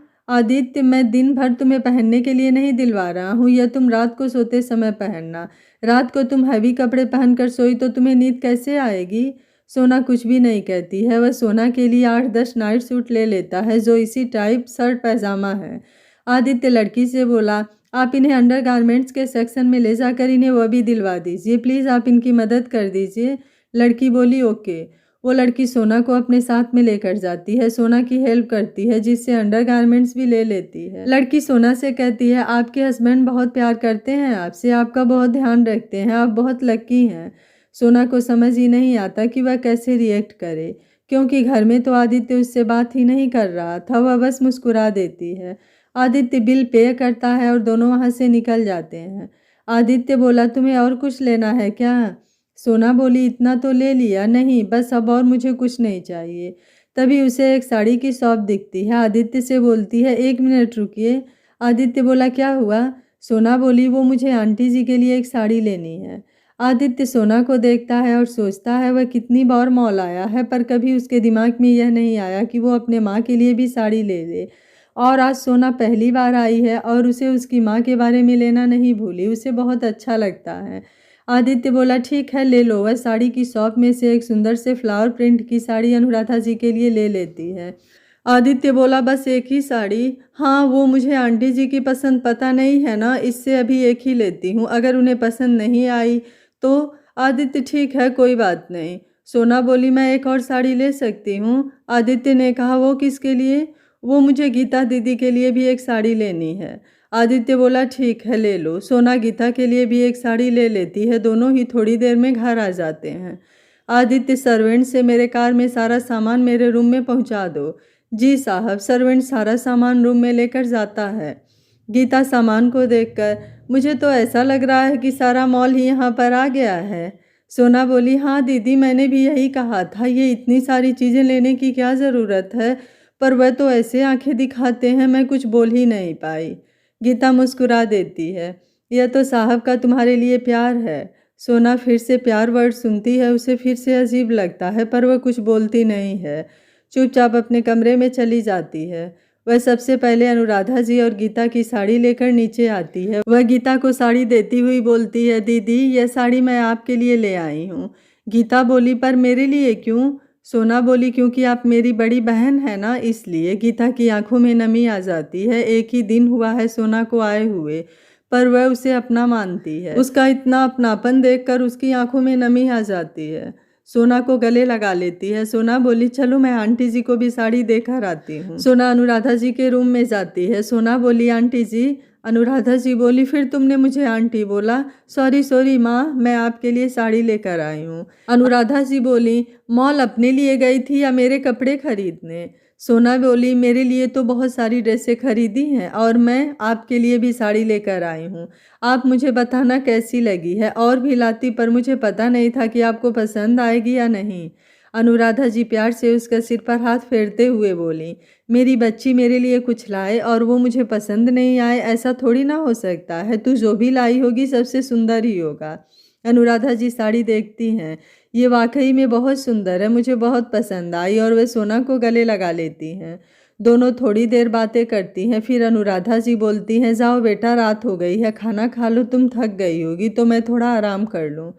दिन भर तुम्हें पहनने के लिए नहीं दिलवा रहा हूँ, यह तुम रात को सोते समय पहनना। रात को तुम हैवी कपड़े पहनकर सोई तो तुम्हें नींद कैसे आएगी? सोना कुछ भी नहीं कहती है। वह सोना के लिए 8-10 नाइट सूट ले लेता है जो इसी टाइप शर्ट पैजामा है। आदित्य लड़की से बोला आप इन्हें अंडरगारमेंट्स के सेक्शन में ले जाकर इन्हें वह भी दिलवा दीजिए, प्लीज़ आप इनकी मदद कर दीजिए। लड़की बोली ओके। वो लड़की सोना को अपने साथ में लेकर जाती है, सोना की हेल्प करती है जिससे अंडरगारमेंट्स भी ले लेती है। लड़की सोना से कहती है आपके हस्बैंड बहुत प्यार करते हैं आपसे, आपका बहुत ध्यान रखते हैं, आप बहुत लकी हैं। सोना को समझ ही नहीं आता कि वह कैसे रिएक्ट करे, क्योंकि घर में तो आदित्य उससे बात ही नहीं कर रहा था, वह बस मुस्कुरा देती है। आदित्य बिल पे करता है और दोनों वहाँ से निकल जाते हैं। आदित्य बोला तुम्हें और कुछ लेना है क्या? सोना बोली इतना तो ले लिया, नहीं बस अब और मुझे कुछ नहीं चाहिए। तभी उसे एक साड़ी की शॉप दिखती है। आदित्य से बोलती है 1 मिनट रुकिए। आदित्य बोला क्या हुआ? सोना बोली वो मुझे आंटी जी के लिए एक साड़ी लेनी है। आदित्य सोना को देखता है और सोचता है वह कितनी बार मॉल आया है पर कभी उसके दिमाग में यह नहीं आया कि वो अपने माँ के लिए भी साड़ी ले ले। और आज सोना पहली बार आई है और उसे उसकी माँ के बारे में लेना नहीं भूली, उसे बहुत अच्छा लगता है। आदित्य बोला ठीक है ले लो। वह साड़ी की शॉप में से एक सुंदर से फ्लावर प्रिंट की साड़ी अनुराधा जी के लिए ले लेती है। आदित्य बोला बस एक ही साड़ी? हाँ वो मुझे आंटी जी की पसंद पता नहीं है ना, इससे अभी एक ही लेती हूँ, अगर उन्हें पसंद नहीं आई तो। आदित्य ठीक है कोई बात नहीं। सोना बोली मैं एक और साड़ी ले सकती हूँ? आदित्य ने कहा वो किसके लिए? वो मुझे गीता दीदी के लिए भी एक साड़ी लेनी है। आदित्य बोला ठीक है ले लो। सोना गीता के लिए भी एक साड़ी ले लेती है, दोनों ही थोड़ी देर में घर आ जाते हैं। आदित्य सर्वेंट से मेरे कार में सारा सामान मेरे रूम में पहुंचा दो। जी साहब। सर्वेंट सारा सामान रूम में लेकर जाता है। गीता सामान को देखकर मुझे तो ऐसा लग रहा है कि सारा मॉल ही यहाँ पर आ गया है। सोना बोली हाँ दीदी मैंने भी यही कहा था, ये इतनी सारी चीज़ें लेने की क्या ज़रूरत है, पर वह तो ऐसे आंखें दिखाते हैं मैं कुछ बोल ही नहीं पाई। गीता मुस्कुरा देती है। यह तो साहब का तुम्हारे लिए प्यार है। सोना फिर से प्यार वर्ड सुनती है, उसे फिर से अजीब लगता है पर वह कुछ बोलती नहीं है, चुपचाप अपने कमरे में चली जाती है। वह सबसे पहले अनुराधा जी और गीता की साड़ी लेकर नीचे आती है। वह गीता को साड़ी देती हुई बोलती है दीदी यह साड़ी मैं आपके लिए ले आई हूँ। गीता बोली पर मेरे लिए क्यों? सोना बोली क्योंकि आप मेरी बड़ी बहन है ना इसलिए। गीता की आंखों में नमी आ जाती है। एक ही दिन हुआ है सोना को आए हुए पर वह उसे अपना मानती है। उसका इतना अपनापन देखकर उसकी आंखों में नमी आ जाती है। सोना को गले लगा लेती है। सोना बोली चलो मैं आंटी जी को भी साड़ी देकर आती हूँ। सोना अनुराधा जी के रूम में जाती है। सोना बोली आंटी जी। अनुराधा जी बोली फिर तुमने मुझे आंटी बोला, सॉरी सॉरी माँ, मैं आपके लिए साड़ी लेकर आई हूँ। अनुराधा जी बोली मॉल अपने लिए गई थी या मेरे कपड़े खरीदने? सोना बोली मेरे लिए तो बहुत सारी ड्रेसें खरीदी हैं और मैं आपके लिए भी साड़ी लेकर आई हूँ, आप मुझे बताना कैसी लगी है, और भी लाती पर मुझे पता नहीं था कि आपको पसंद आएगी या नहीं। अनुराधा जी प्यार से उसका सिर पर हाथ फेरते हुए बोली मेरी बच्ची मेरे लिए कुछ लाए और वो मुझे पसंद नहीं आए, ऐसा थोड़ी ना हो सकता है, तू जो भी लाई होगी सबसे सुंदर ही होगा। अनुराधा जी साड़ी देखती हैं, ये वाकई में बहुत सुंदर है, मुझे बहुत पसंद आई, और वे सोना को गले लगा लेती हैं। दोनों थोड़ी देर बातें करती हैं। फिर अनुराधा जी बोलती हैं जाओ बेटा रात हो गई है, खाना खा लो, तुम थक गई होगी तो मैं थोड़ा आराम कर लूँ।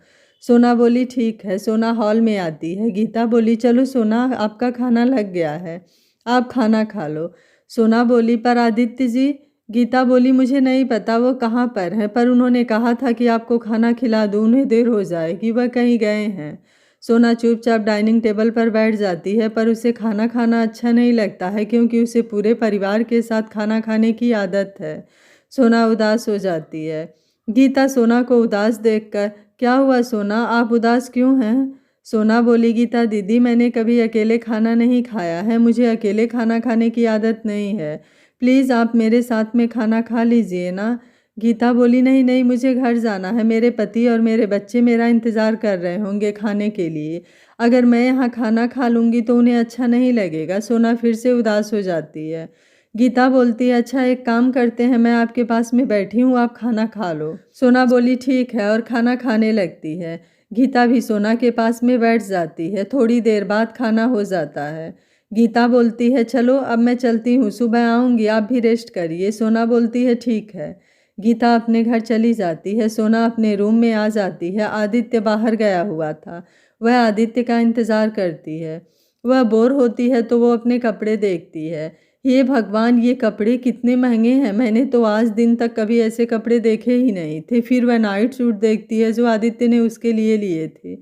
सोना बोली ठीक है। सोना हॉल में आती है। गीता बोली चलो सोना, आपका खाना लग गया है, आप खाना खा लो। सोना बोली पर आदित्य जी। गीता बोली मुझे नहीं पता वो कहाँ पर है, पर उन्होंने कहा था कि आपको खाना खिला दूँ, उन्हें देर हो जाएगी, वह कहीं गए हैं। सोना चुपचाप डाइनिंग टेबल पर बैठ जाती है, पर उसे खाना खाना अच्छा नहीं लगता है क्योंकि उसे पूरे परिवार के साथ खाना खाने की आदत है। सोना उदास हो जाती है। गीता सोना को उदास देखकर, क्या हुआ सोना, आप उदास क्यों हैं? सोना बोली गीता दीदी मैंने कभी अकेले खाना नहीं खाया है, मुझे अकेले खाना खाने की आदत नहीं है, प्लीज़ आप मेरे साथ में खाना खा लीजिए ना। गीता बोली नहीं नहीं, मुझे घर जाना है, मेरे पति और मेरे बच्चे मेरा इंतज़ार कर रहे होंगे खाने के लिए। अगर मैं यहाँ खाना खा लूँगी तो उन्हें अच्छा नहीं लगेगा। सोना फिर से उदास हो जाती है। गीता बोलती है अच्छा एक काम करते हैं, मैं आपके पास में बैठी हूँ, आप खाना खा लो। सोना बोली ठीक है और खाना खाने लगती है। गीता भी सोना के पास में बैठ जाती है। थोड़ी देर बाद खाना हो जाता है। गीता बोलती है चलो अब मैं चलती हूँ, सुबह आऊँगी, आप भी रेस्ट करिए। सोना बोलती है ठीक है। गीता अपने घर चली जाती है। सोना अपने रूम में आ जाती है। आदित्य बाहर गया हुआ था। वह आदित्य का इंतज़ार करती है। वह बोर होती है तो वो अपने कपड़े देखती है। हे भगवान, ये कपड़े कितने महंगे हैं, मैंने तो आज दिन तक कभी ऐसे कपड़े देखे ही नहीं थे। फिर वह नाइट सूट देखती है जो आदित्य ने उसके लिए लिए थे।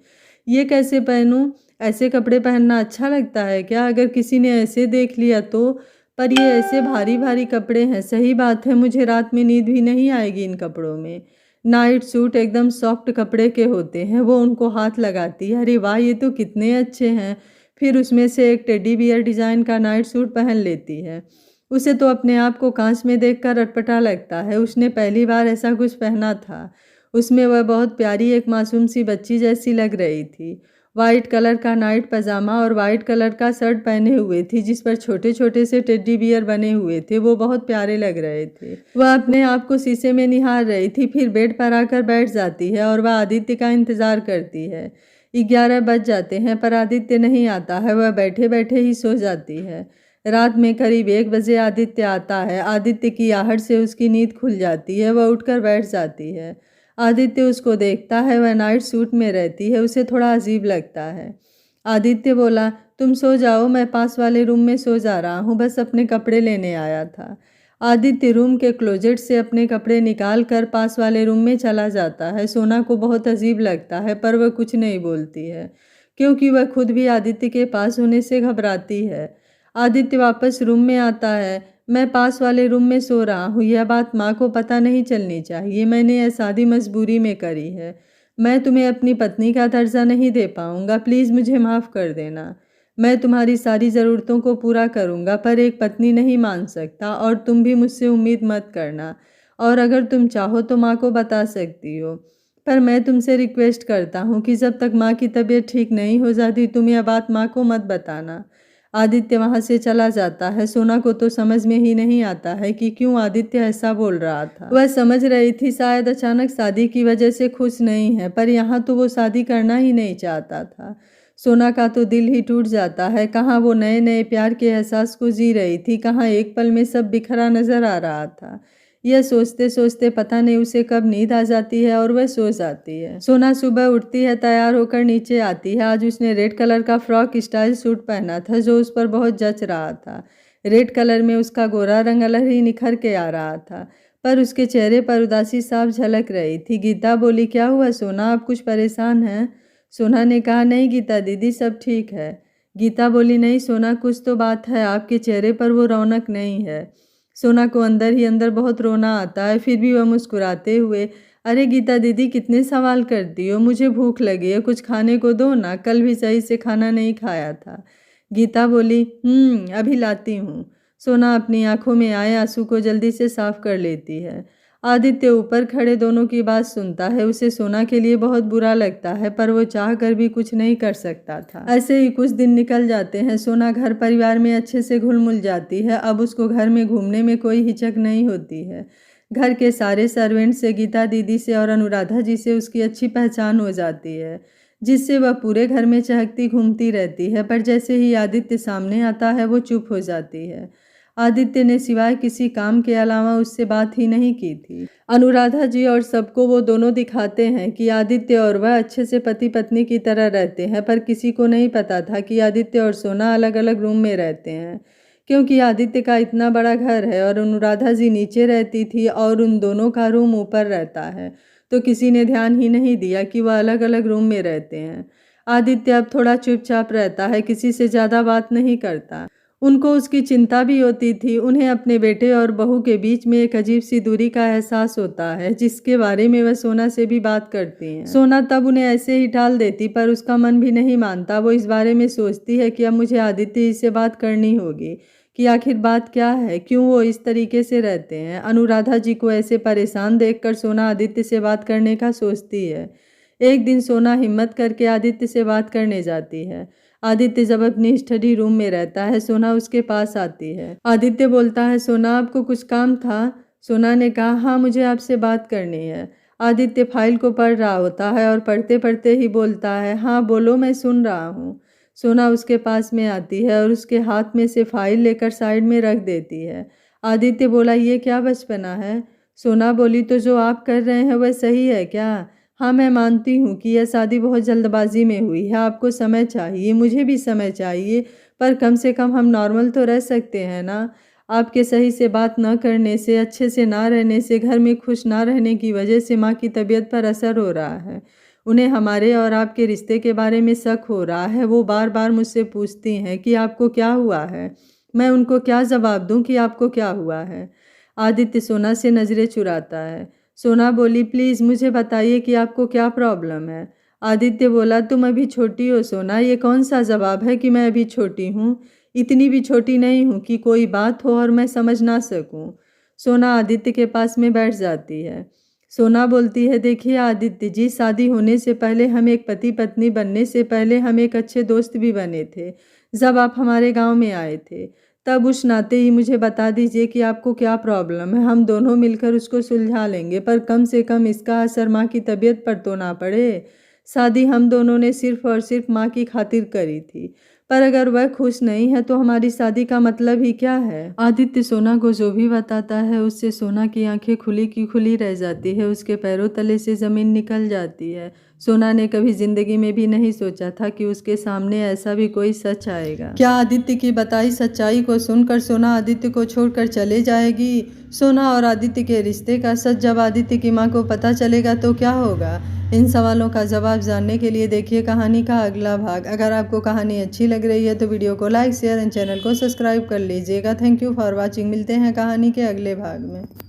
ये कैसे पहनूं? ऐसे कपड़े पहनना अच्छा लगता है क्या? अगर किसी ने ऐसे देख लिया तो? पर ये ऐसे भारी भारी कपड़े हैं। सही बात है, मुझे रात में नींद भी नहीं आएगी इन कपड़ों में। नाइट सूट एकदम सॉफ्ट कपड़े के होते हैं। वो उनको हाथ लगाती है। अरे वाह, ये तो कितने अच्छे हैं। फिर उसमें से एक टेडी बियर डिज़ाइन का नाइट सूट पहन लेती है। उसे तो अपने आप को कांच में देखकर अटपटा लगता है। उसने पहली बार ऐसा कुछ पहना था। उसमें वह बहुत प्यारी एक मासूम सी बच्ची जैसी लग रही थी। वाइट कलर का नाइट पजामा और वाइट कलर का शर्ट पहने हुए थी जिस पर छोटे छोटे से टेडी बियर बने हुए थे। वो बहुत प्यारे लग रहे थे। वह अपने आप को शीशे में निहार रही थी। फिर बेड पर आकर बैठ जाती है और वह आदित्य का इंतज़ार करती है। 11 बज जाते हैं पर आदित्य नहीं आता है। वह बैठे बैठे ही सो जाती है। रात में करीब 1 बजे आदित्य आता है। आदित्य की आहट से उसकी नींद खुल जाती है। वह उठकर बैठ जाती है। आदित्य उसको देखता है। वह नाइट सूट में रहती है। उसे थोड़ा अजीब लगता है। आदित्य बोला तुम सो जाओ, मैं पास वाले रूम में सो जा रहा हूँ, बस अपने कपड़े लेने आया था। आदित्य रूम के क्लोजेट से अपने कपड़े निकाल कर पास वाले रूम में चला जाता है। सोना को बहुत अजीब लगता है पर वह कुछ नहीं बोलती है क्योंकि वह खुद भी आदित्य के पास होने से घबराती है। आदित्य वापस रूम में आता है। मैं पास वाले रूम में सो रहा हूँ, यह बात माँ को पता नहीं चलनी चाहिए। मैंने यह शादी मजबूरी में करी है। मैं तुम्हें अपनी पत्नी का दर्जा नहीं दे पाऊँगा, प्लीज़ मुझे माफ़ कर देना। मैं तुम्हारी सारी ज़रूरतों को पूरा करूँगा पर एक पत्नी नहीं मान सकता, और तुम भी मुझसे उम्मीद मत करना। और अगर तुम चाहो तो माँ को बता सकती हो, पर मैं तुमसे रिक्वेस्ट करता हूँ कि जब तक माँ की तबीयत ठीक नहीं हो जाती तुम यह बात माँ को मत बताना। आदित्य वहाँ से चला जाता है। सोना को तो समझ में ही नहीं आता है कि क्यों आदित्य ऐसा बोल रहा था। वह समझ रही थी शायद अचानक शादी की वजह से खुश नहीं है, पर यहाँ तो वो शादी करना ही नहीं चाहता था। सोना का तो दिल ही टूट जाता है। कहाँ वो नए नए प्यार के एहसास को जी रही थी, कहाँ एक पल में सब बिखरा नजर आ रहा था। यह सोचते सोचते पता नहीं उसे कब नींद आ जाती है और वह सो जाती है। सोना सुबह उठती है, तैयार होकर नीचे आती है। आज उसने रेड कलर का फ्रॉक स्टाइल सूट पहना था जो उस पर बहुत जच रहा था। रेड कलर में उसका गोरा रंग अलग ही निखर के आ रहा था, पर उसके चेहरे पर उदासी साफ झलक रही थी। गीता बोली क्या हुआ सोना, आप कुछ परेशान हैं? सोना ने कहा नहीं गीता दीदी, सब ठीक है। गीता बोली नहीं सोना, कुछ तो बात है, आपके चेहरे पर वो रौनक नहीं है। सोना को अंदर ही अंदर बहुत रोना आता है, फिर भी वह मुस्कुराते हुए, अरे गीता दीदी कितने सवाल करती हो, मुझे भूख लगी है, कुछ खाने को दो ना, कल भी सही से खाना नहीं खाया था। गीता बोली अभी लाती हूँ। सोना अपनी आंखों में आए आंसू को जल्दी से साफ कर लेती है। आदित्य ऊपर खड़े दोनों की बात सुनता है। उसे सोना के लिए बहुत बुरा लगता है पर वो चाह कर भी कुछ नहीं कर सकता था। ऐसे ही कुछ दिन निकल जाते हैं। सोना घर परिवार में अच्छे से घुल मिल जाती है। अब उसको घर में घूमने में कोई हिचक नहीं होती है। घर के सारे सर्वेंट से, गीता दीदी से और अनुराधा जी से उसकी अच्छी पहचान हो जाती है, जिससे वह पूरे घर में चहकती घूमती रहती है। पर जैसे ही आदित्य सामने आता है वो चुप हो जाती है। आदित्य ने सिवाय किसी काम के अलावा उससे बात ही नहीं की थी। अनुराधा जी और सबको वो दोनों दिखाते हैं कि आदित्य और वह अच्छे से पति पत्नी की तरह रहते हैं, पर किसी को नहीं पता था कि आदित्य और सोना अलग अलग रूम में रहते हैं, क्योंकि आदित्य का इतना बड़ा घर है और अनुराधा जी नीचे रहती थी और उन दोनों का रूम ऊपर रहता है, तो किसी ने ध्यान ही नहीं दिया कि वह अलग अलग रूम में रहते हैं। आदित्य अब थोड़ा चुपचाप रहता है, किसी से ज़्यादा बात नहीं करता। उनको उसकी चिंता भी होती थी। उन्हें अपने बेटे और बहू के बीच में एक अजीब सी दूरी का एहसास होता है, जिसके बारे में वह सोना से भी बात करती हैं। सोना तब उन्हें ऐसे ही टाल देती, पर उसका मन भी नहीं मानता। वो इस बारे में सोचती है कि अब मुझे आदित्य जी से बात करनी होगी कि आखिर बात क्या है, क्यों वो इस तरीके से रहते हैं। अनुराधा जी को ऐसे परेशान देखकर सोना आदित्य से बात करने का सोचती है। एक दिन सोना हिम्मत करके आदित्य से बात करने जाती है। आदित्य जब अपनी स्टडी रूम में रहता है, सोना उसके पास आती है। आदित्य बोलता है, सोना आपको कुछ काम था? सोना ने कहा, हाँ मुझे आपसे बात करनी है। आदित्य फाइल को पढ़ रहा होता है और पढ़ते पढ़ते ही बोलता है, हाँ बोलो, मैं सुन रहा हूँ। सोना उसके पास में आती है और उसके हाथ में से फाइल लेकर साइड में रख देती है। आदित्य बोला, ये क्या बचपना है? सोना बोली, तो जो आप कर रहे हैं वह सही है क्या? हाँ मैं मानती हूँ कि यह शादी बहुत जल्दबाजी में हुई है, आपको समय चाहिए, मुझे भी समय चाहिए, पर कम से कम हम नॉर्मल तो रह सकते हैं ना। आपके सही से बात न करने से, अच्छे से ना रहने से, घर में खुश ना रहने की वजह से माँ की तबीयत पर असर हो रहा है। उन्हें हमारे और आपके रिश्ते के बारे में शक हो रहा है। वो बार बार मुझसे पूछती हैं कि आपको क्या हुआ है। मैं उनको क्या जवाब दूँ कि आपको क्या हुआ है। आदित्य सोना से नज़रें चुराता है। सोना बोली, प्लीज़ मुझे बताइए कि आपको क्या प्रॉब्लम है। आदित्य बोला, तुम अभी छोटी हो सोना, ये कौन सा जवाब है कि मैं अभी छोटी हूँ? इतनी भी छोटी नहीं हूँ कि कोई बात हो और मैं समझ ना सकूँ। सोना आदित्य के पास में बैठ जाती है। सोना बोलती है, देखिए आदित्य जी, शादी होने से पहले हम एक पति पत्नी बनने से पहले हम एक अच्छे दोस्त भी बने थे। जब आप हमारे गांव में आए थे, तब उस नाते ही मुझे बता दीजिए कि आपको क्या प्रॉब्लम है, हम दोनों मिलकर उसको सुलझा लेंगे, पर कम से कम इसका असर माँ की तबीयत पर तो ना पड़े। शादी हम दोनों ने सिर्फ और सिर्फ माँ की खातिर करी थी, पर अगर वह खुश नहीं है तो हमारी शादी का मतलब ही क्या है। आदित्य सोना को जो भी बताता है उससे सोना की आंखें खुली की खुली रह जाती है, उसके पैरों तले से ज़मीन निकल जाती है। सोना ने कभी जिंदगी में भी नहीं सोचा था कि उसके सामने ऐसा भी कोई सच आएगा। क्या आदित्य की बताई सच्चाई को सुनकर सोना आदित्य को छोड़कर चले जाएगी? सोना और आदित्य के रिश्ते का सच जब आदित्य की माँ को पता चलेगा तो क्या होगा? इन सवालों का जवाब जानने के लिए देखिए कहानी का अगला भाग। अगर आपको कहानी अच्छी लग रही है तो वीडियो को लाइक, शेयर एंड चैनल को सब्सक्राइब कर लीजिएगा। Thank you for watching. मिलते हैं कहानी के अगले भाग में।